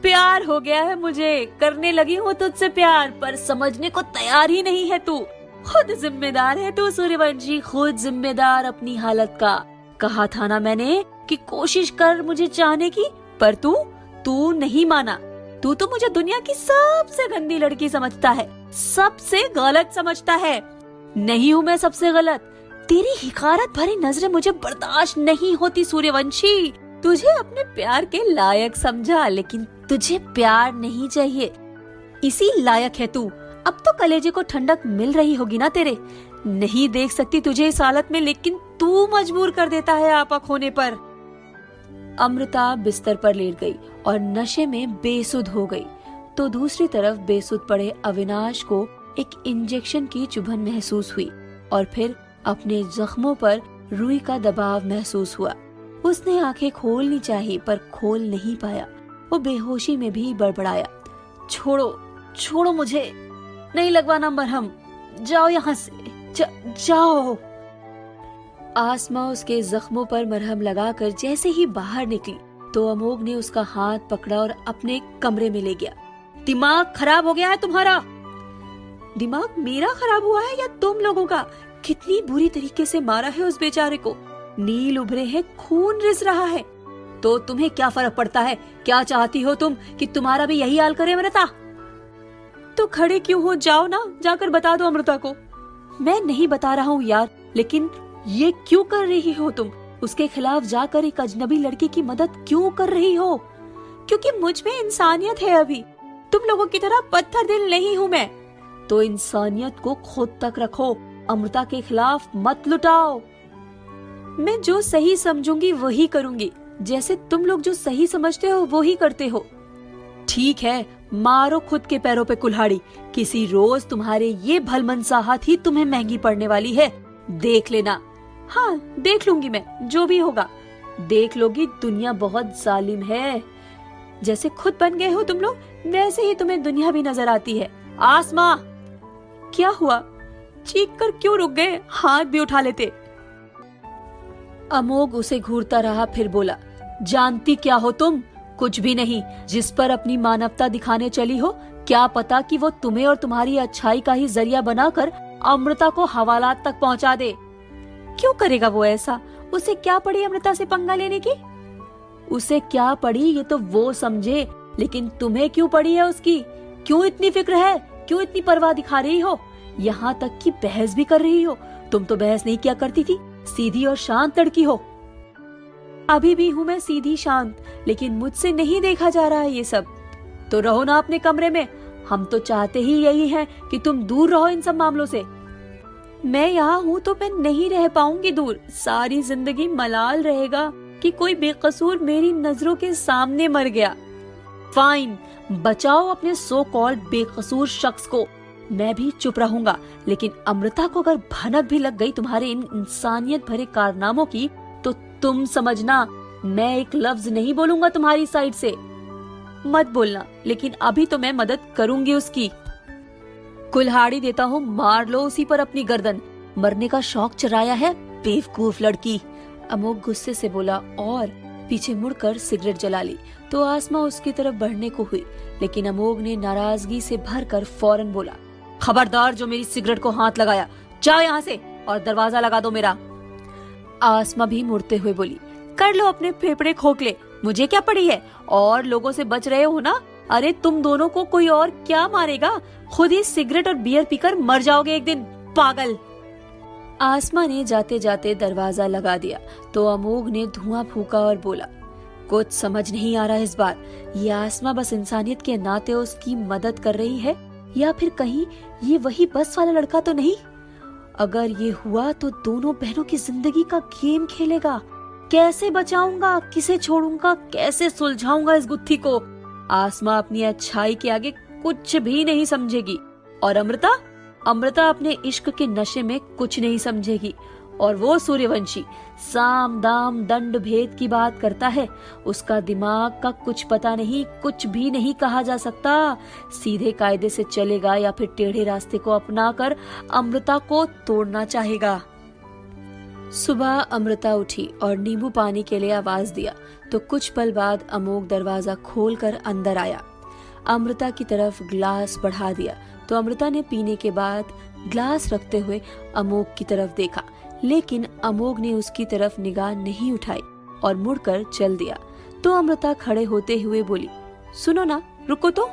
प्यार हो गया है मुझे, करने लगी हूँ तुझसे प्यार, पर समझने को तैयार ही नहीं है तू। खुद जिम्मेदार है तू सूर्यवंशी, खुद जिम्मेदार अपनी हालत का। कहा था ना मैंने कि कोशिश कर मुझे चाहने की, पर तू नहीं माना। तू तो मुझे दुनिया की सबसे गंदी लड़की समझता है, सबसे गलत समझता है। नहीं हूँ मैं सबसे गलत, तेरी हिकारत भरी नजरें मुझे बर्दाश्त नहीं होती सूर्यवंशी। तुझे अपने प्यार के लायक समझा, लेकिन तुझे प्यार नहीं चाहिए, इसी लायक है तू। अब तो कलेजे को ठंडक मिल रही होगी ना तेरे। नहीं देख सकती तुझे इस हालत में, लेकिन तू मजबूर कर देता है आपा खोने पर। अमृता बिस्तर पर लेट गई और नशे में बेसुध हो गई, तो दूसरी तरफ बेसुध पड़े अविनाश को एक इंजेक्शन की चुभन महसूस हुई और फिर अपने जख्मों पर रुई का दबाव महसूस हुआ। उसने आंखें खोलनी चाहिए पर खोल नहीं पाया। वो बेहोशी में भी बड़बड़ाया, छोड़ो मुझे, नहीं लगवाना मरहम, जाओ यहाँ से, जाओ। आसमा उसके जख्मों पर मरहम लगाकर जैसे ही बाहर निकली तो अमोघ ने उसका हाथ पकड़ा और अपने कमरे में ले गया। दिमाग खराब हो गया है तुम्हारा। दिमाग मेरा खराब हुआ है या तुम लोगों का? कितनी बुरी तरीके से मारा है उस बेचारे को, नील उभरे हैं, खून रिस रहा है। तो तुम्हें क्या फर्क पड़ता है? क्या चाहती हो तुम कि तुम्हारा भी यही हाल करे अमृता? तो खड़े क्यों हो, जाओ ना, जाकर बता दो अमृता को। मैं नहीं बता रहा हूँ यार, लेकिन ये क्यों कर रही हो तुम? उसके खिलाफ जाकर एक अजनबी लड़की की मदद क्यों कर रही हो? क्योंकि मुझ में इंसानियत है अभी, तुम लोगों की तरह पत्थर दिल नहीं हूँ मैं। तो इंसानियत को खुद तक रखो, अमृता के खिलाफ मत लुटाओ। मैं जो सही समझूंगी वही करूंगी, जैसे तुम लोग जो सही समझते हो वो ही करते हो। ठीक है, मारो खुद के पैरों पे कुल्हाड़ी। किसी रोज तुम्हारे ये भलमनसाहत ही तुम्हें महंगी पड़ने वाली है, देख लेना। हाँ, देख लूंगी मैं, जो भी होगा देख लोगी। दुनिया बहुत जालिम है, जैसे खुद बन गए हो तुम लोग, वैसे ही तुम्हें दुनिया भी नजर आती है। आसमा, क्या हुआ? चीख कर क्यों रुक गए? हाथ भी उठा लेते। अमोघ उसे घूरता रहा, फिर बोला, जानती क्या हो तुम? कुछ भी नहीं। जिस पर अपनी मानवता दिखाने चली हो, क्या पता कि वो तुम्हें और तुम्हारी अच्छाई का ही जरिया बनाकर अमृता को हवालात तक पहुंचा दे। क्यों करेगा वो ऐसा? उसे क्या पड़ी अमृता से पंगा लेने की? उसे क्या पड़ी ये तो वो समझे, लेकिन तुम्हें क्यों पड़ी है उसकी? क्यों इतनी फिक्र है? क्यों इतनी परवाह दिखा रही हो? यहाँ तक कि बहस भी कर रही हो। तुम तो बहस नहीं किया करती थी, सीधी और शांत लड़की हो। अभी भी हूँ मैं सीधी शांत, लेकिन मुझसे नहीं देखा जा रहा है ये सब। तो रहो ना अपने कमरे में, हम तो चाहते ही यही हैं कि तुम दूर रहो इन सब मामलों से। मैं यहाँ हूँ तो मैं नहीं रह पाऊंगी दूर। सारी जिंदगी मलाल रहेगा कि कोई बेकसूर मेरी नजरों के सामने मर गया। फाइन, बचाओ अपने सो कॉल्ड बेकसूर शख्स को, मैं भी चुप रहूंगा। लेकिन अमृता को अगर भनक भी लग गई तुम्हारे इन इंसानियत भरे कारनामों की, तो तुम समझना मैं एक लफ्ज नहीं बोलूंगा तुम्हारी साइड से। मत बोलना, लेकिन अभी तो मैं मदद करूंगी उसकी। कुल्हाड़ी देता हूँ, मार लो उसी पर अपनी गर्दन। मरने का शौक चराया है, बेवकूफ लड़की। अमोघ गुस्से से बोला और पीछे मुड़कर सिगरेट जला ली तो आसमा उसकी तरफ बढ़ने को हुई, लेकिन अमोघ ने नाराजगी से भरकर फौरन बोला, खबरदार जो मेरी सिगरेट को हाथ लगाया, जाओ यहाँ से और दरवाजा लगा दो मेरा। आसमा भी मुड़ते हुए बोली, कर लो अपने फेफड़े खोखले, मुझे क्या पड़ी है? और लोगों से बच रहे हो ना? अरे तुम दोनों को कोई और क्या मारेगा? खुद ही सिगरेट और बियर पीकर मर जाओगे एक दिन, पागल। आसमा ने जाते जाते दरवाजा लगा दिया तो अमोघ ने धुआं फूका और बोला, कुछ समझ नहीं आ रहा इस बार। ये आसमा बस इंसानियत के नाते उसकी मदद कर रही है या फिर कहीं ये वही बस वाला लड़का तो नहीं? अगर ये हुआ तो दोनों बहनों की जिंदगी का गेम खेलेगा। कैसे बचाऊंगा, किसे छोड़ूंगा, कैसे सुलझाऊंगा इस गुत्थी को? आसमा अपनी अच्छाई के आगे कुछ भी नहीं समझेगी और अमृता अपने इश्क के नशे में कुछ नहीं समझेगी। और वो सूर्यवंशी साम दाम दंड भेद की बात करता है। उसका दिमाग का कुछ पता नहीं, कुछ भी नहीं कहा जा सकता। सीधे कायदे से चलेगा या फिर टेढ़े रास्ते को अपनाकर अमृता को तोड़ना चाहेगा। सुबह अमृता उठी और नींबू पानी के लिए आवाज दिया तो कुछ पल बाद अमोघ दरवाजा खोलकर अंदर आया। अमृता की तरफ ग्लास बढ़ा दिया तो अमृता ने पीने के बाद ग्लास रखते हुए अमोघ की तरफ देखा, लेकिन अमोघ ने उसकी तरफ निगाह नहीं उठाई और मुड़कर चल दिया। तो अमृता खड़े होते हुए बोली, सुनो ना, रुको तो।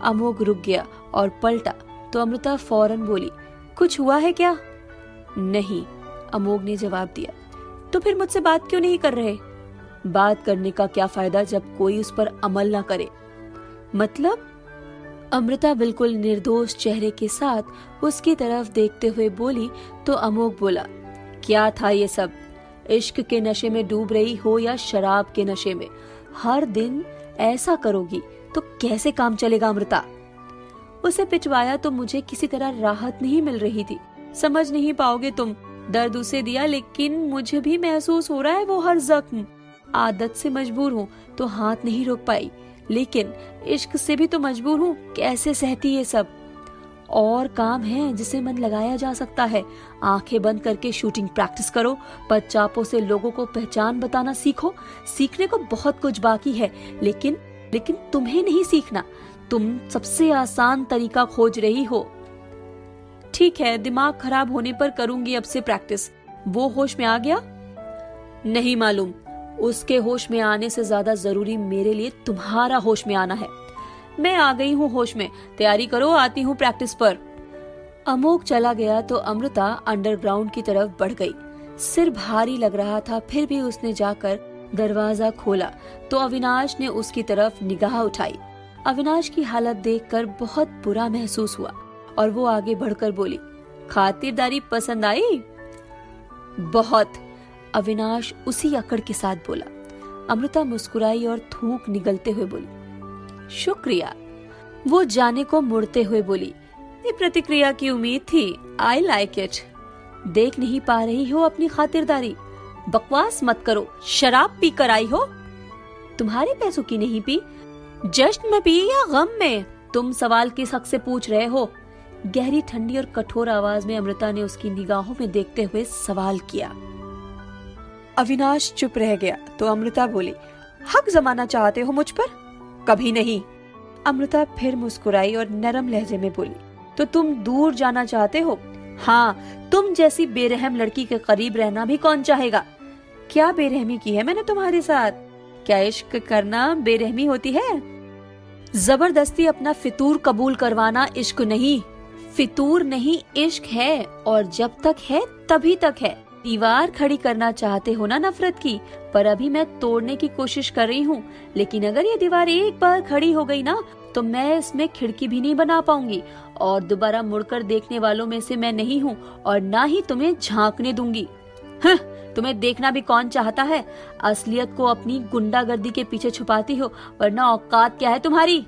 अमोघ रुक गया और पलटा तो अमृता फौरन बोली, कुछ हुआ है क्या? नहीं, अमोघ ने जवाब दिया। तो फिर मुझसे बात क्यों नहीं कर रहे? बात करने का क्या फायदा जब कोई उस पर अमल ना करे? मतलब? अमृता बिल्कुल निर्दोष चेहरे के साथ उसकी तरफ देखते हुए बोली तो अमोघ बोला, क्या था ये सब? इश्क के नशे में डूब रही हो या शराब के नशे में? हर दिन ऐसा करोगी तो कैसे काम चलेगा अमृता? उसे पिटवाया तो मुझे किसी तरह राहत नहीं मिल रही थी। समझ नहीं पाओगे तुम। दर्द उसे दिया लेकिन मुझे भी महसूस हो रहा है वो हर जख्म। आदत से मजबूर हूँ तो हाथ नहीं रोक पाई, लेकिन इश्क से भी तो मजबूर हूँ। कैसे सहती ये सब? और काम है जिसे मन लगाया जा सकता है। आंखें बंद करके शूटिंग प्रैक्टिस करो, पदचापों से लोगों को पहचान बताना सीखो। सीखने को बहुत कुछ बाकी है, लेकिन तुम्हें नहीं सीखना। तुम सबसे आसान तरीका खोज रही हो। ठीक है, दिमाग खराब होने पर करूंगी अब से प्रैक्टिस। वो होश में आ गया? नहीं मालूम। उसके होश में आने से ज्यादा जरूरी मेरे लिए तुम्हारा होश में आना है। मैं आ गई हूँ होश में। तैयारी करो, आती हूँ प्रैक्टिस पर। अमोघ चला गया तो अमृता अंडरग्राउंड की तरफ बढ़ गई। सिर भारी लग रहा था, फिर भी उसने जाकर दरवाजा खोला तो अविनाश ने उसकी तरफ निगाह उठाई। अविनाश की हालत देखकर बहुत बुरा महसूस हुआ और वो आगे बढ़कर बोली, खातिरदारी पसंद आई? बहुत। अविनाश उसी अकड़ के साथ बोला। अमृता मुस्कुराई और थूक निगलते हुए बोली, शुक्रिया। वो जाने को मुड़ते हुए बोली, ये प्रतिक्रिया की उम्मीद थी। I like it. देख नहीं पा रही हो अपनी खातिरदारी? बकवास मत करो। शराब पी कर आई हो? तुम्हारे पैसों की नहीं पी। जश्न में पी या गम में? तुम सवाल किस हक से पूछ रहे हो? गहरी ठंडी और कठोर आवाज में अमृता ने उसकी निगाहों में देखते हुए सवाल किया। अविनाश चुप रह गया तो अमृता बोली, हक जमाना चाहते हो मुझ पर? कभी नहीं। अमृता फिर मुस्कुराई और नरम लहजे में बोली, तो तुम दूर जाना चाहते हो? हाँ, तुम जैसी बेरहम लड़की के करीब रहना भी कौन चाहेगा? क्या बेरहमी की है मैंने तुम्हारे साथ? क्या इश्क करना बेरहमी होती है? जबरदस्ती अपना फितूर कबूल करवाना इश्क नहीं। फितूर नहीं, इश्क है, और जब तक है तभी तक है। दीवार खड़ी करना चाहते हो ना नफरत की, पर अभी मैं तोड़ने की कोशिश कर रही हूँ। लेकिन अगर ये दीवार एक बार खड़ी हो गई ना तो मैं इसमें खिड़की भी नहीं बना पाऊंगी, और दोबारा मुड़कर देखने वालों में से मैं नहीं हूँ, और ना ही तुम्हें झांकने दूंगी। तुम्हें देखना भी कौन चाहता है? असलियत को अपनी गुंडागर्दी के पीछे छुपाती हो, वरना औकात क्या है तुम्हारी?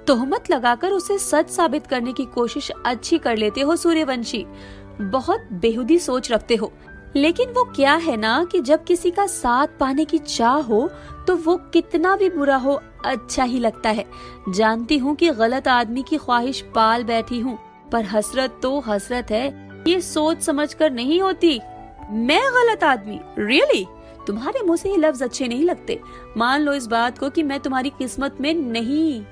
तोहमत लगाकर उसे सच साबित करने की कोशिश अच्छी कर लेते हो सूर्यवंशी। बहुत बेहुदी सोच रखते हो। लेकिन वो क्या है ना कि जब किसी का साथ पाने की चाह हो तो वो कितना भी बुरा हो अच्छा ही लगता है। जानती हूँ कि गलत आदमी की ख्वाहिश पाल बैठी हूँ, पर हसरत तो हसरत है, ये सोच समझकर नहीं होती। मैं गलत आदमी? रियली? तुम्हारे मुंह से ये लफ्ज अच्छे नहीं लगते। मान लो इस बात को कि मैं तुम्हारी किस्मत में नहीं,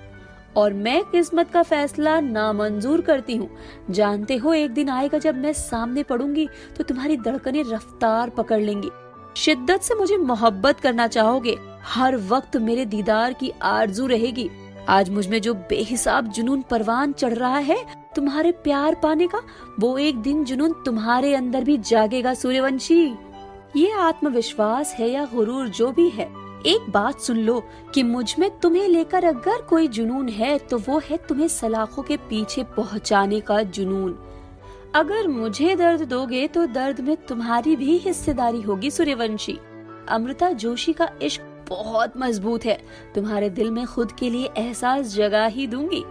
और मैं किस्मत का फैसला नामंजूर करती हूँ। जानते हो एक दिन आएगा जब मैं सामने पड़ूंगी तो तुम्हारी धड़कनें रफ्तार पकड़ लेंगी। शिद्दत से मुझे मोहब्बत करना चाहोगे, हर वक्त मेरे दीदार की आरजू रहेगी। आज मुझ में जो बेहिसाब जुनून परवान चढ़ रहा है तुम्हारे प्यार पाने का, वो एक दिन जुनून तुम्हारे अंदर भी जागेगा सूर्यवंशी। ये आत्मविश्वास है या गुरूर जो भी है, एक बात सुन लो कि मुझ में तुम्हें लेकर अगर कोई जुनून है तो वो है तुम्हें सलाखों के पीछे पहुंचाने का जुनून। अगर मुझे दर्द दोगे तो दर्द में तुम्हारी भी हिस्सेदारी होगी सूर्यवंशी। अमृता जोशी का इश्क बहुत मजबूत है, तुम्हारे दिल में खुद के लिए एहसास जगा ही दूंगी।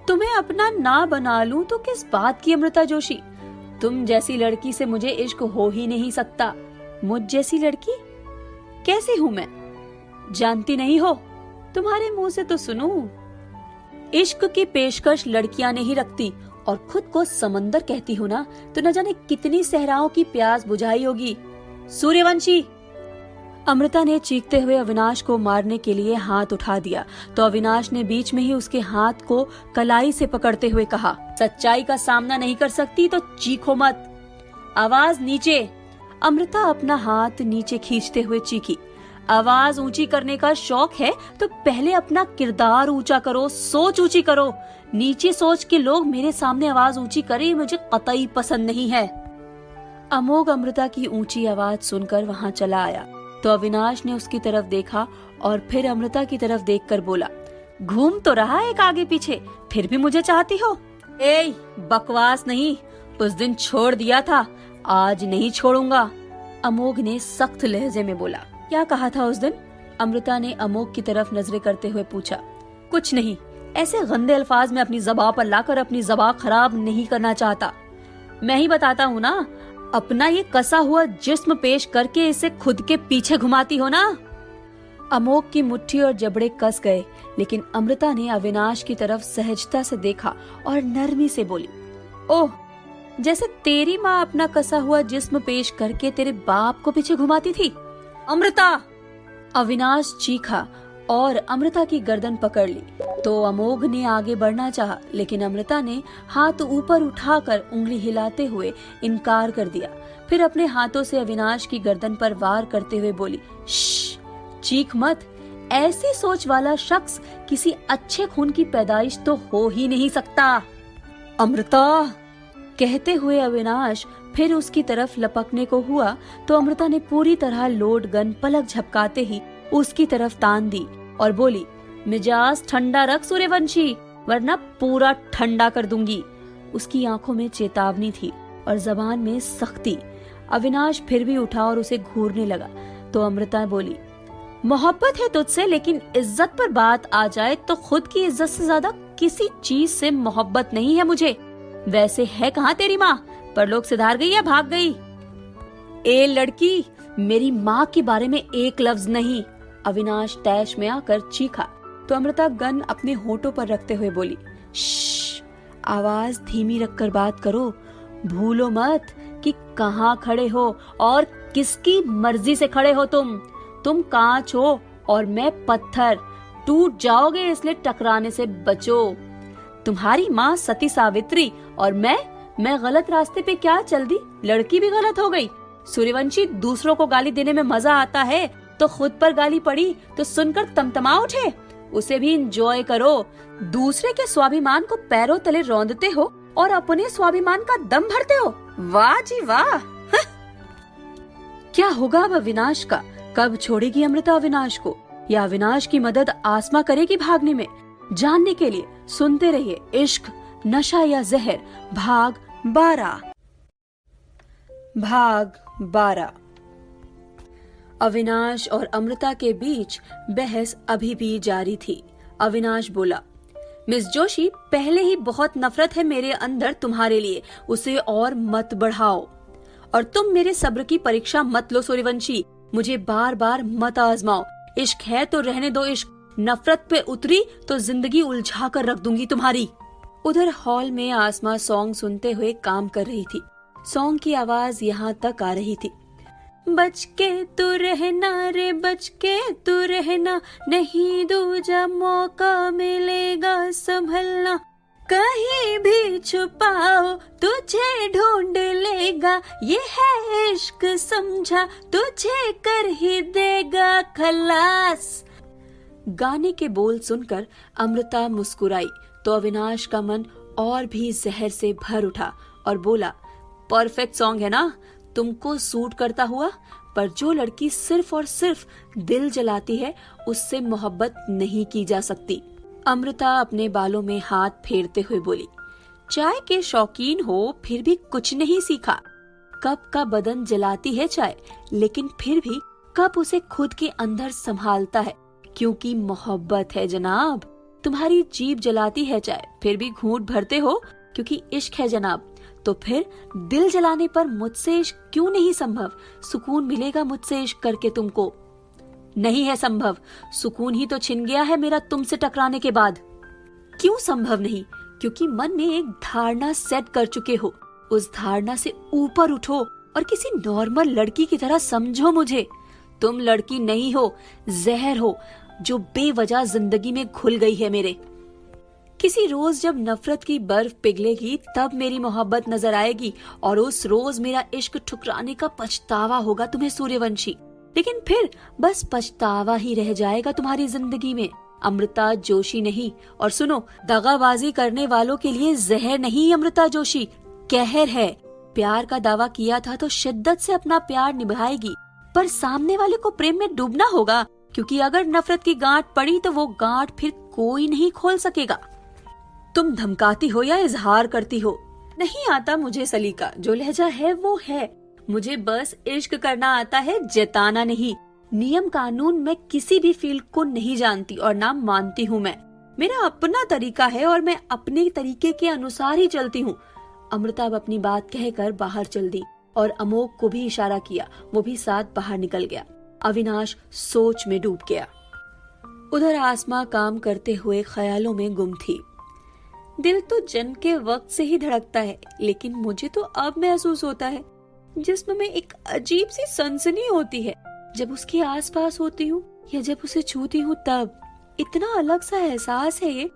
तुम्हें अपना ना बना लूं तो किस बात की अमृता जोशी, तुम जैसी लड़की से मुझे इश्क हो ही नहीं सकता। मुझ जैसी लड़की कैसी हूँ मैं, जानती नहीं हो? तुम्हारे मुंह से तो सुनूं। इश्क की पेशकश लड़कियां नहीं रखती और खुद को समंदर कहती हो ना, तो न जाने कितनी सहराओं की प्यास बुझाई होगी। सूर्यवंशी, अमृता ने चीखते हुए अविनाश को मारने के लिए हाथ उठा दिया तो अविनाश ने बीच में ही उसके हाथ को कलाई से पकड़ते हुए कहा, सच्चाई का सामना नहीं कर सकती तो चीखो मत, आवाज नीचे। अमृता अपना हाथ नीचे खींचते हुए चीखी, आवाज ऊंची करने का शौक है तो पहले अपना किरदार ऊंचा करो, सोच ऊंची करो। नीचे सोच के लोग मेरे सामने आवाज ऊंची करे मुझे कतई पसंद नहीं है। अमोघ अमृता की ऊंची आवाज सुनकर वहां चला आया तो अविनाश ने उसकी तरफ देखा और फिर अमृता की तरफ देखकर बोला, घूम तो रहा एक आगे पीछे, फिर भी मुझे चाहती हो? ए, बकवास नहीं, उस दिन छोड़ दिया था, आज नहीं छोड़ूंगा। अमोघ ने सख्त लहजे में बोला। क्या कहा था उस दिन? अमृता ने अमोघ की तरफ नजरें करते हुए पूछा। कुछ नहीं, ऐसे गंदे अल्फाज में अपनी ज़बान पर लाकर अपनी ज़बान खराब नहीं करना चाहता। मैं ही बताता हूँ ना, अपना ये कसा हुआ जिस्म पेश करके इसे खुद के पीछे घुमाती हो ना। अमोघ की मुट्ठी और जबड़े कस गए, लेकिन अमृता ने अविनाश की तरफ सहजता से देखा और नरमी से बोली, ओह, जैसे तेरी माँ अपना कसा हुआ जिस्म पेश करके तेरे बाप को पीछे घुमाती थी। अमृता! अविनाश चीखा और अमृता की गर्दन पकड़ ली तो अमोघ ने आगे बढ़ना चाहा, लेकिन अमृता ने हाथ ऊपर उठाकर उंगली हिलाते हुए इनकार कर दिया। फिर अपने हाथों से अविनाश की गर्दन पर वार करते हुए बोली, श्श, चीख मत, ऐसी सोच वाला शख्स किसी अच्छे खून की पैदाइश तो हो ही नहीं सकता। अमृता! कहते हुए अविनाश फिर उसकी तरफ लपकने को हुआ तो अमृता ने पूरी तरह लोड गन पलक झपकाते ही उसकी तरफ तान दी और बोली, मिजाज ठंडा रख सूर्यवंशी, वरना पूरा ठंडा कर दूंगी। उसकी आंखों में चेतावनी थी और जबान में सख्ती। अविनाश फिर भी उठा और उसे घूरने लगा तो अमृता बोली, मोहब्बत है तुझसे, लेकिन इज्जत पर बात आ जाए तो खुद की इज्जत से ज्यादा किसी चीज से मोहब्बत नहीं है मुझे। वैसे है कहाँ तेरी माँ, परलोक सिधार गई या भाग गई? ए लड़की, मेरी माँ के बारे में एक लफ्ज नहीं। अविनाश तैश में आकर चीखा तो अमृता गन अपने होठों पर रखते हुए बोली, श्श, आवाज धीमी रखकर बात करो, भूलो मत कि कहाँ खड़े हो और किसकी मर्जी से खड़े हो। तुम कांच हो और मैं पत्थर, टूट जाओगे इसलिए टकराने से बचो। तुम्हारी माँ सती सावित्री और मैं गलत रास्ते पे क्या चल दी, लड़की भी गलत हो गई। सूर्यवंशी, दूसरों को गाली देने में मजा आता है तो खुद पर गाली पड़ी तो सुनकर तमतमा उठे, उसे भी इंजॉय करो। दूसरे के स्वाभिमान को पैरों तले रौंदते हो और अपने स्वाभिमान का दम भरते हो। वाह जी वाह। क्या होगा अब अविनाश का? कब छोड़ेगी अमृता अविनाश को, या अविनाश की मदद आसमा करेगी भागने में? जानने के लिए सुनते रहिए इश्क, नशा या जहर, भाग 12। भाग 12। अविनाश और अमृता के बीच बहस अभी भी जारी थी। अविनाश बोला, मिस जोशी, पहले ही बहुत नफरत है मेरे अंदर तुम्हारे लिए, उसे और मत बढ़ाओ। और तुम मेरे सब्र की परीक्षा मत लो सूर्यवंशी, मुझे बार बार मत आजमाओ। इश्क है तो रहने दो इश्क, नफरत पे उतरी तो जिंदगी उलझा कर रख दूंगी तुम्हारी। उधर हॉल में आसमा सॉन्ग सुनते हुए काम कर रही थी। सॉन्ग की आवाज यहाँ तक आ रही थी, बच के तू रहना रे, बच के तू रहना, नहीं दूजा मौका मिलेगा संभलना, कहीं भी छुपाओ तुझे ढूंढ लेगा, ये है इश्क समझा, तुझे कर ही देगा खलास। गाने के बोल सुनकर अमृता मुस्कुराई तो अविनाश का मन और भी जहर से भर उठा और बोला, परफेक्ट सॉन्ग है ना, तुमको सूट करता हुआ। पर जो लड़की सिर्फ और सिर्फ दिल जलाती है उससे मोहब्बत नहीं की जा सकती। अमृता अपने बालों में हाथ फेरते हुए बोली, चाय के शौकीन हो फिर भी कुछ नहीं सीखा। कप का बदन जलाती है चाय, लेकिन फिर भी कप उसे खुद के अंदर संभालता है, क्योंकि मोहब्बत है जनाब। तुम्हारी जीभ जलाती है चाय, फिर भी घूंट भरते हो क्योंकि इश्क है जनाब। तो फिर दिल जलाने पर मुझसे इश्क क्यों नहीं संभव? सुकून मिलेगा मुझसे इश्क करके तुमको? नहीं है संभव। सुकून ही तो छिन गया है मेरा तुमसे टकराने के बाद। क्यों संभव नहीं? क्योंकि मन में एक धारणा सेट कर चुके हो। उस धारणा से ऊपर उठो और किसी नॉर्मल लड़की की तरह समझो मुझे। तुम लड़की नहीं हो, जहर हो जो बेवजह जिंदगी में घुल गई है मेरे। किसी रोज जब नफरत की बर्फ पिघलेगी तब मेरी मोहब्बत नजर आएगी, और उस रोज मेरा इश्क ठुकराने का पछतावा होगा तुम्हें सूर्यवंशी। लेकिन फिर बस पछतावा ही रह जाएगा तुम्हारी जिंदगी में, अमृता जोशी नहीं। और सुनो, दगाबाजी करने वालों के लिए जहर नहीं अमृता जोशी, कहर है। प्यार का दावा किया था तो शिद्दत से अपना प्यार निभाएगी, पर सामने वाले को प्रेम में डूबना होगा, क्योंकि अगर नफरत की गांठ पड़ी तो वो गांठ फिर कोई नहीं खोल सकेगा। तुम धमकाती हो या इजहार करती हो? नहीं आता मुझे सलीका, जो लहजा है वो है। मुझे बस इश्क करना आता है, जताना नहीं। नियम कानून मैं किसी भी फील्ड को नहीं जानती और ना मानती हूँ। मैं मेरा अपना तरीका है और मैं अपने तरीके के अनुसार ही चलती हूँ। अमृता अब अपनी बात कहकर बाहर चल दी और अमोघ को भी इशारा किया, वो भी साथ बाहर निकल गया। अविनाश सोच में डूब गया। उधर आसमां काम करते हुए ख्यालों में गुम थी। दिल तो जन्म के वक्त से ही धड़कता है, लेकिन मुझे तो अब महसूस होता है जिस्म में एक अजीब सी सनसनी होती है जब उसके आसपास होती हूँ या जब उसे छूती हूँ तब। इतना अलग सा एहसास है ये।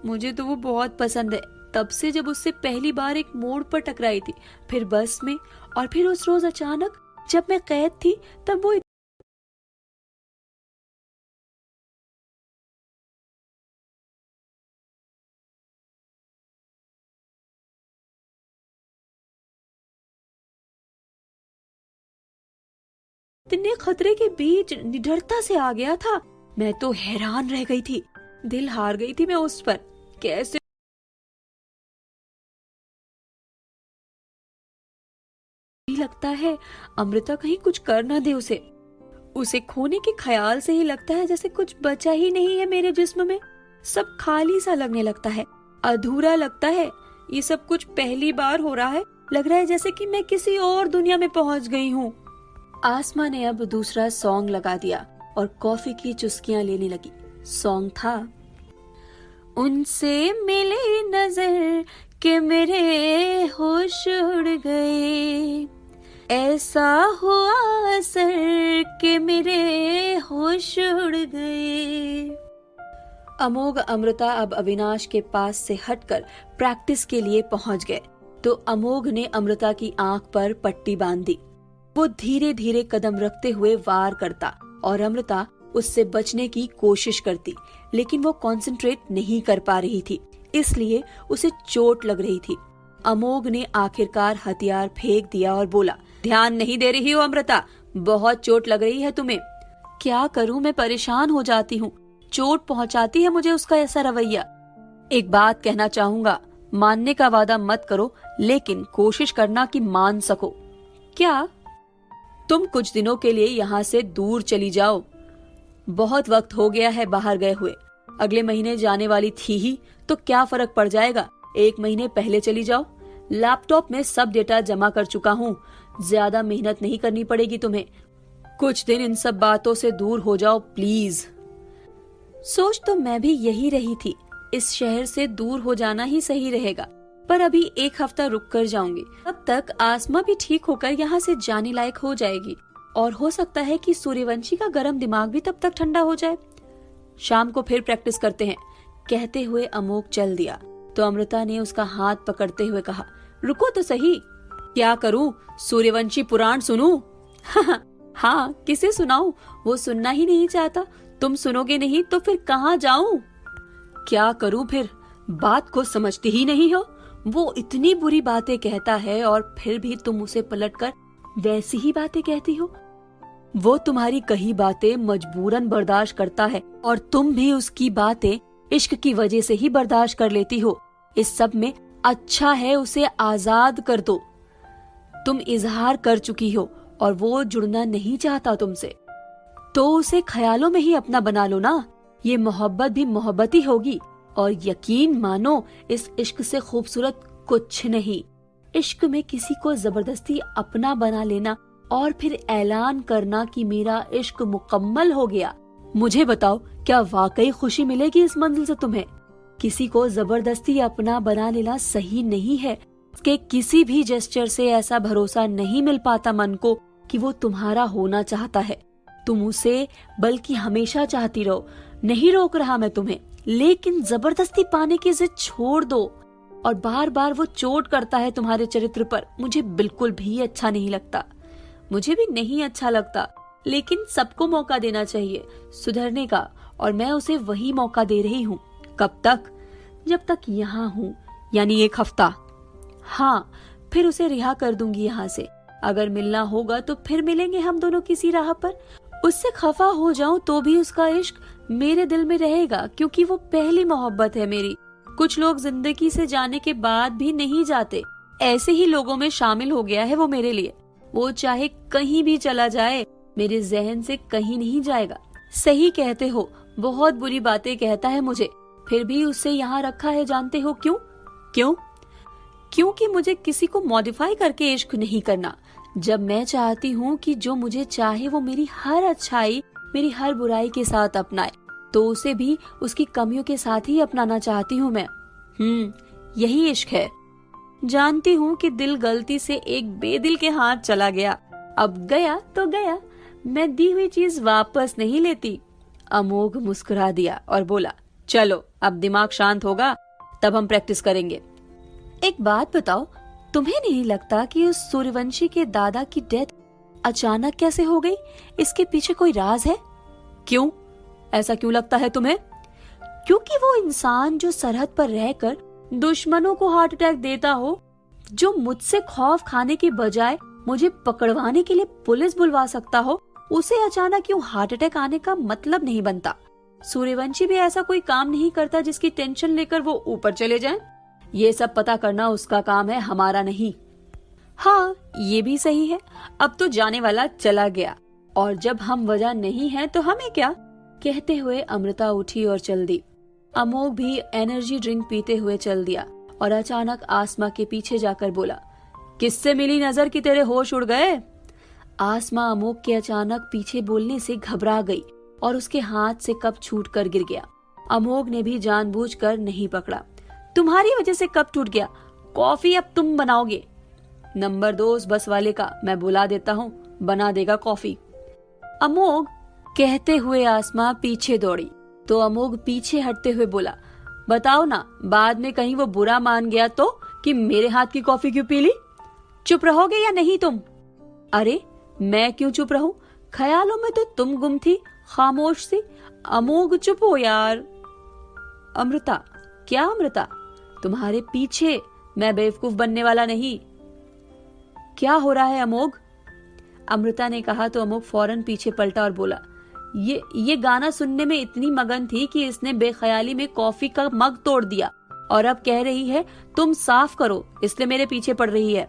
मुझे तो वो बहुत पसंद है, तब से जब उससे पहली बार एक मोड़ पर टकराई थी, फिर बस में, और फिर उस रोज अचानक जब मैं कैद थी तब वो इतने खतरे के बीच निडरता से आ गया था। मैं तो हैरान रह गई थी, दिल हार गई थी मैं उस पर। कैसे लगता है अमृता कहीं कुछ कर ना दे उसे खोने के ख्याल से ही लगता है जैसे कुछ बचा ही नहीं है मेरे जिस्म में। सब खाली सा लगने लगता है, अधूरा लगता है। ये सब कुछ पहली बार हो रहा है, लग रहा है जैसे कि मैं किसी और दुनिया में पहुंच गई हूँ। आसमा ने अब दूसरा सॉन्ग लगा दिया और कॉफी की चुस्कियां लेने लगी। सॉन्ग था, उनसे मिले नजर के मेरे होश उड़ गए, ऐसा हुआ असर के मेरे होश उड़ गए। अमोघ अमृता अब अविनाश के पास से हटकर प्रैक्टिस के लिए पहुंच गए तो अमोघ ने अमृता की आंख पर पट्टी बांध दी। वो धीरे धीरे कदम रखते हुए वार करता और अमृता उससे बचने की कोशिश करती, लेकिन वो कंसंट्रेट नहीं कर पा रही थी, इसलिए उसे चोट लग रही थी। अमोघ ने आखिरकार हथियार फेंक दिया और बोला, ध्यान नहीं दे रही हो अमृता, बहुत चोट लग रही है तुम्हें। क्या करूं, मैं परेशान हो जाती हूँ, चोट पहुंचाती है मुझे उसका ऐसा रवैया। एक बात कहना चाहूंगा, मानने का वादा मत करो, लेकिन कोशिश करना कि मान सको। क्या? तुम कुछ दिनों के लिए यहाँ से दूर चली जाओ। बहुत वक्त हो गया है बाहर गए हुए, अगले महीने जाने वाली थी ही, तो क्या फर्क पड़ जाएगा, 1 महीने पहले चली जाओ। लैपटॉप में सब डेटा जमा कर चुका हूँ, ज्यादा मेहनत नहीं करनी पड़ेगी तुम्हें। कुछ दिन इन सब बातों से दूर हो जाओ प्लीज। सोच तो मैं भी यही रही थी, इस शहर से दूर हो जाना ही सही रहेगा, पर अभी 1 हफ्ता रुक कर जाऊंगी। तब तक आसमा भी ठीक होकर यहाँ से जाने लायक हो जाएगी, और हो सकता है कि सूर्यवंशी का गर्म दिमाग भी तब तक ठंडा हो जाए। शाम को फिर प्रैक्टिस करते हैं, कहते हुए अमोघ चल दिया तो अमृता ने उसका हाथ पकड़ते हुए कहा, रुको तो सही। क्या करूं, सूर्यवंशी पुराण सुनूं? हाँ, किसे सुनाऊं, वो सुनना ही नहीं चाहता। तुम सुनोगे नहीं तो फिर कहाँ जाऊं? क्या करूं फिर, बात को समझती ही नहीं हो। वो इतनी बुरी बातें कहता है और फिर भी तुम उसे पलटकर वैसी ही बातें कहती हो। वो तुम्हारी कही बातें मजबूरन बर्दाश्त करता है और तुम भी उसकी बातें इश्क की वजह से ही बर्दाश्त कर लेती हो। इस सब में अच्छा है उसे आजाद कर दो। तुम इजहार कर चुकी हो और वो जुड़ना नहीं चाहता तुमसे, तो उसे ख्यालों में ही अपना बना लो ना। ये मोहब्बत भी मोहब्बत ही होगी। और यकीन मानो, इस इश्क से खूबसूरत कुछ नहीं। इश्क में किसी को जबरदस्ती अपना बना लेना और फिर ऐलान करना कि मेरा इश्क मुकम्मल हो गया। मुझे बताओ, क्या वाकई खुशी मिलेगी इस मंजिल से तुम्हें? किसी को जबरदस्ती अपना बना लेना सही नहीं है कि किसी भी जेस्चर से ऐसा भरोसा नहीं मिल पाता मन को कि वो तुम्हारा होना चाहता है। तुम उसे बल्कि हमेशा चाहती रहो। नहीं रोक रहा मैं तुम्हें, लेकिन जबरदस्ती पाने की जिद छोड़ दो। और बार बार वो चोट करता है तुम्हारे चरित्र पर। मुझे बिल्कुल भी अच्छा नहीं लगता। मुझे भी नहीं अच्छा लगता, लेकिन सबको मौका देना चाहिए सुधरने का, और मैं उसे वही मौका दे रही हूँ। कब तक? जब तक यहाँ हूँ, यानी 1 हफ्ता। हाँ, फिर उसे रिहा कर दूंगी यहाँ से। अगर मिलना होगा तो फिर मिलेंगे हम दोनों किसी राह पर। उससे खफा हो जाऊं तो भी उसका इश्क मेरे दिल में रहेगा, क्योंकि वो पहली मोहब्बत है मेरी। कुछ लोग जिंदगी से जाने के बाद भी नहीं जाते। ऐसे ही लोगों में शामिल हो गया है वो मेरे लिए। वो चाहे कहीं भी चला जाए, मेरे जहन से कहीं नहीं जाएगा। सही कहते हो, बहुत बुरी बातें कहता है मुझे, फिर भी उससे यहाँ रखा है। जानते हो क्यों? क्यों? क्योंकि मुझे किसी को मॉडिफाई करके इश्क नहीं करना। जब मैं चाहती हूँ कि जो मुझे चाहे वो मेरी हर अच्छाई, मेरी हर बुराई के साथ अपनाए, तो उसे भी उसकी कमियों के साथ ही अपनाना चाहती हूँ मैं। यही इश्क है। जानती हूँ कि दिल गलती से एक बेदिल के हाथ चला गया। अब गया तो गया, मैं दी हुई चीज वापस नहीं लेती। अमोघ मुस्कुरा दिया और बोला, चलो अब दिमाग शांत होगा तब हम प्रैक्टिस करेंगे। एक बात बताओ, तुम्हें नहीं लगता कि उस सूर्यवंशी के दादा की डेथ अचानक कैसे हो गई? इसके पीछे कोई राज है? क्यों? ऐसा क्यों लगता है तुम्हें? क्योंकि वो इंसान जो सरहद पर रहकर दुश्मनों को हार्ट अटैक देता हो, जो मुझसे खौफ खाने की बजाय मुझे पकड़वाने के लिए पुलिस बुलवा सकता हो, उसे अचानक क्यों हार्ट अटैक आने का मतलब नहीं बनता। सूर्यवंशी भी ऐसा कोई काम नहीं करता जिसकी टेंशन लेकर वो ऊपर चले जाएं। ये सब पता करना उसका काम है, हमारा नहीं। हाँ, ये भी सही है। अब तो जाने वाला चला गया, और जब हम वजह नहीं हैं तो हमें क्या? कहते हुए अमृता उठी और चल दी। अमोघ भी एनर्जी ड्रिंक पीते हुए चल दिया और अचानक आसमा के पीछे जाकर बोला, किससे मिली नजर कि तेरे होश उड़ गए? आसमा अमोघ के अचानक पीछे बोलने से घबरा गई और उसके हाथ से कप छूट कर गिर गया। अमोघ ने भी जानबूझकर नहीं पकड़ा। तुम्हारी वजह से कप टूट गया। कॉफी अब तुम बनाओगे। नंबर 2 उस बस वाले का मैं बुला देता हूँ, बना देगा कॉफी। अमोघ कहते हुए आसमा पीछे दौड़ी तो अमोघ पीछे हटते हुए बोला, बताओ ना, बाद में कहीं वो बुरा मान गया तो कि मेरे हाथ की कॉफी क्यों पी ली? चुप रहोगे या नहीं तुम? अरे मैं क्यों चुप रहूं? ख्यालों में तो तुम गुम थी, खामोश सी। अमोघ चुप हो यार। अमृता, क्या अमृता? तुम्हारे पीछे, मैं बेवकूफ बनने वाला नहीं। क्या हो रहा है अमोघ? अमृता ने कहा तो अमोघ फौरन पीछे पलटा और बोला, ये गाना सुनने में इतनी मगन थी कि इसने बेख्याली में कॉफी का मग तोड़ दिया, और अब कह रही है तुम साफ करो, इसलिए मेरे पीछे पड़ रही है।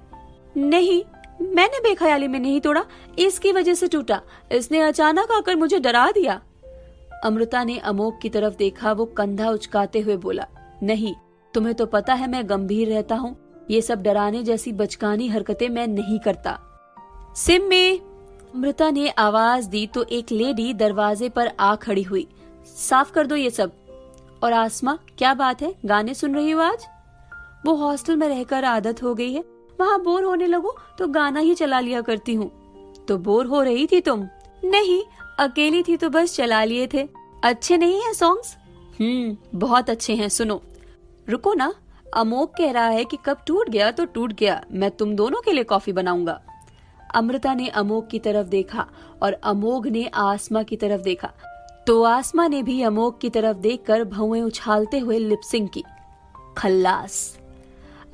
नहीं, मैंने बेख्याली में नहीं तोड़ा, इसकी वजह से टूटा। इसने अचानक आकर मुझे डरा दिया। अमृता ने अमोघ की तरफ देखा। वो कंधा उचकाते हुए बोला, नहीं, तुम्हें तो पता है मैं गंभीर रहता हूँ। ये सब डराने जैसी बचकानी हरकतें मैं नहीं करता। सिम्मी, अमृता ने आवाज दी तो एक लेडी दरवाजे पर आ खड़ी हुई। साफ कर दो ये सब। और आसमा, क्या बात है, गाने सुन रही हो आज? वो हॉस्टल में रहकर आदत हो गई है, वहाँ बोर होने लगो तो गाना ही चला लिया करती हूँ। तो बोर हो रही थी तुम? नहीं, अकेली थी तो बस चला लिए थे। अच्छे नहीं है सॉन्ग्स? बहुत अच्छे हैं, सुनो। रुको ना, अमोघ कह रहा है कि कब टूट गया तो टूट गया, मैं तुम दोनों के लिए कॉफी बनाऊंगा। अमृता ने अमोघ की तरफ देखा और अमोघ ने आसमा की तरफ देखा, तो आसमा ने भी अमोघ की तरफ देखकर भौएं उछालते हुए लिपसिंग की। खल्लास।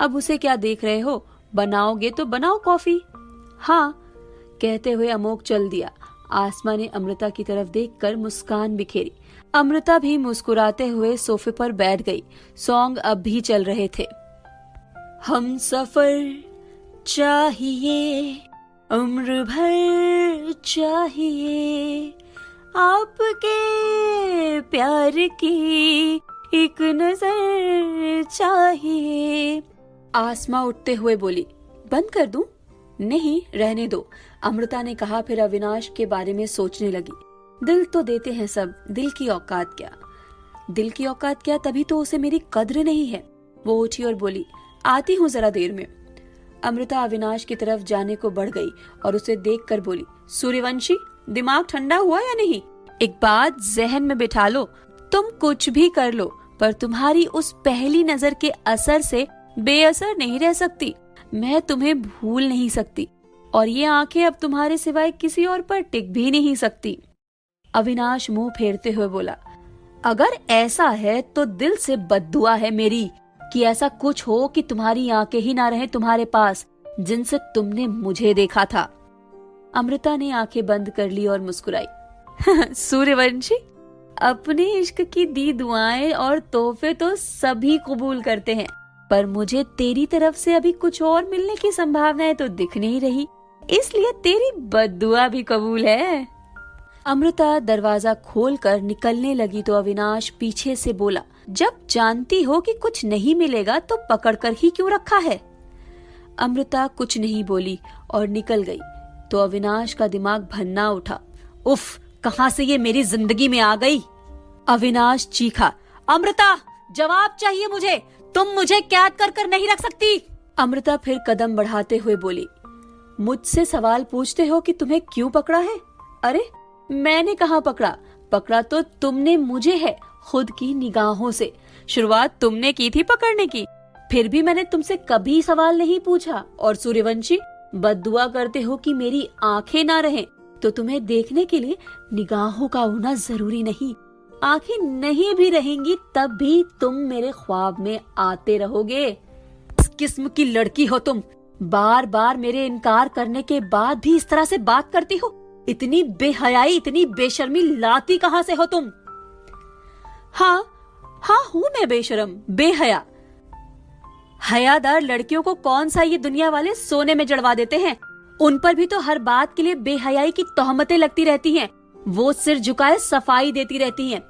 अब उसे क्या देख रहे हो, बनाओगे तो बनाओ कॉफी। हाँ, कहते हुए अमोघ चल दिया। आसमा ने अमृता की तरफ देखकर मुस्कान बिखेरी। अमृता भी मुस्कुराते हुए सोफे पर बैठ गई। सॉन्ग अब भी चल रहे थे। हम सफर चाहिए, उम्र भर चाहिए, आपके प्यार की एक नजर चाहिए। आसमा उठते हुए बोली, बंद कर दूं? नहीं, रहने दो, अमृता ने कहा। फिर अविनाश के बारे में सोचने लगी। दिल तो देते हैं सब, दिल की औकात क्या, दिल की औकात क्या, तभी तो उसे मेरी कद्र नहीं है। वो उठी और बोली, आती हूँ जरा देर में। अमृता अविनाश की तरफ जाने को बढ़ गई और उसे देखकर बोली, सूर्यवंशी, दिमाग ठंडा हुआ या नहीं? एक बात जहन में बिठा लो, तुम कुछ भी कर लो पर तुम्हारी उस पहली नजर के असर से बेअसर नहीं रह सकती। मैं तुम्हें भूल नहीं सकती और ये आंखें अब तुम्हारे सिवाय किसी और पर टिक भी नहीं सकती। अविनाश मुंह फेरते हुए बोला, अगर ऐसा है तो दिल से बद्दुआ है मेरी कि ऐसा कुछ हो कि तुम्हारी आंखें ही ना रहे तुम्हारे पास जिनसे तुमने मुझे देखा था। अमृता ने आंखें बंद कर ली और मुस्कुराई। सूर्यवंशी, अपने इश्क की दी दुआएं और तोहफे तो सभी कबूल करते हैं, पर मुझे तेरी तरफ से अभी कुछ और मिलने की संभावनाएं तो दिख नहीं रही, इसलिए तेरी बद्दुआ भी कबूल है। अमृता दरवाजा खोलकर निकलने लगी तो अविनाश पीछे से बोला, जब जानती हो कि कुछ नहीं मिलेगा तो पकड़कर ही क्यों रखा है? अमृता कुछ नहीं बोली और निकल गई तो अविनाश का दिमाग भन्ना उठा। उफ, कहां से ये मेरी जिंदगी में आ गई? अविनाश चीखा, अमृता, जवाब चाहिए मुझे, तुम मुझे कैद कर कर नहीं रख सकती। अमृता फिर कदम बढ़ाते हुए बोली, मुझसे सवाल पूछते हो कि तुम्हें क्यों पकड़ा है? अरे मैंने कहाँ पकड़ा, पकड़ा तो तुमने मुझे है, खुद की निगाहों से। शुरुआत तुमने की थी पकड़ने की, फिर भी मैंने तुमसे कभी सवाल नहीं पूछा। और सूर्यवंशी, बद्दुआ करते हो कि मेरी आंखें ना रहें, तो तुम्हें देखने के लिए निगाहों का होना जरूरी नहीं। आंखें नहीं भी रहेंगी तब भी तुम मेरे ख्वाब में आते रहोगे। किस किस्म की लड़की हो तुम? बार बार मेरे इनकार करने के बाद भी इस तरह से बात करती हो? इतनी बेहयाई, इतनी बेशर्मी लाती कहाँ से हो तुम? हाँ हूँ मैं बेशरम, बेहया। हयादार लड़कियों को कौन सा ये दुनिया वाले सोने में जड़वा देते हैं। उन पर भी तो हर बात के लिए बेहयाई की तोहमतें लगती रहती हैं। वो सिर झुकाए सफाई देती रहती हैं।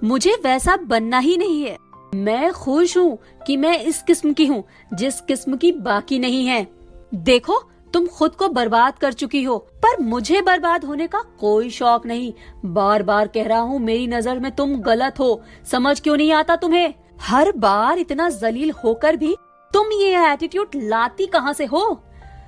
मुझे वैसा बनना ही नहीं है। मैं खुश हूँ कि मैं इस किस्म की हूँ जिस किस्म की बाकी नहीं है। देखो, तुम खुद को बर्बाद कर चुकी हो, पर मुझे बर्बाद होने का कोई शौक नहीं। बार बार कह रहा हूँ, मेरी नजर में तुम गलत हो। समझ क्यों नहीं आता तुम्हें? हर बार इतना जलील होकर भी तुम ये एटीट्यूड लाती कहाँ से हो?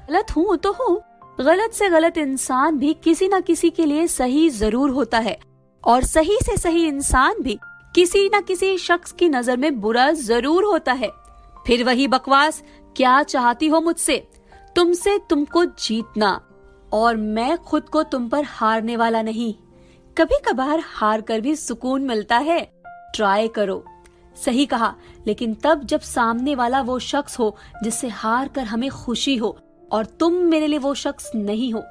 गलत हूँ तो हूँ, गलत से गलत इंसान भी किसी न किसी के लिए सही जरूर होता है, और सही से सही इंसान भी किसी न किसी शख्स की नजर में बुरा जरूर होता है। फिर वही बकवास, क्या चाहती हो मुझसे? तुमसे तुमको जीतना, और मैं खुद को तुम पर हारने वाला नहीं। कभी कभार हार कर भी सुकून मिलता है, ट्राई करो। सही कहा, लेकिन तब जब सामने वाला वो शख्स हो जिससे हार कर हमें खुशी हो, और तुम मेरे लिए वो शख्स नहीं हो।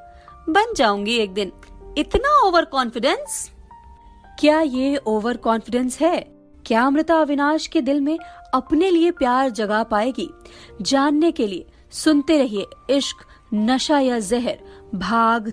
बन जाऊंगी एक दिन। इतना ओवर कॉन्फिडेंस? क्या ये ओवर कॉन्फिडेंस है? क्या अमृता अविनाश के दिल में अपने लिए प्यार जगा पाएगी? जानने के लिए सुनते रहिए इश्क, नशा या जहर, भाग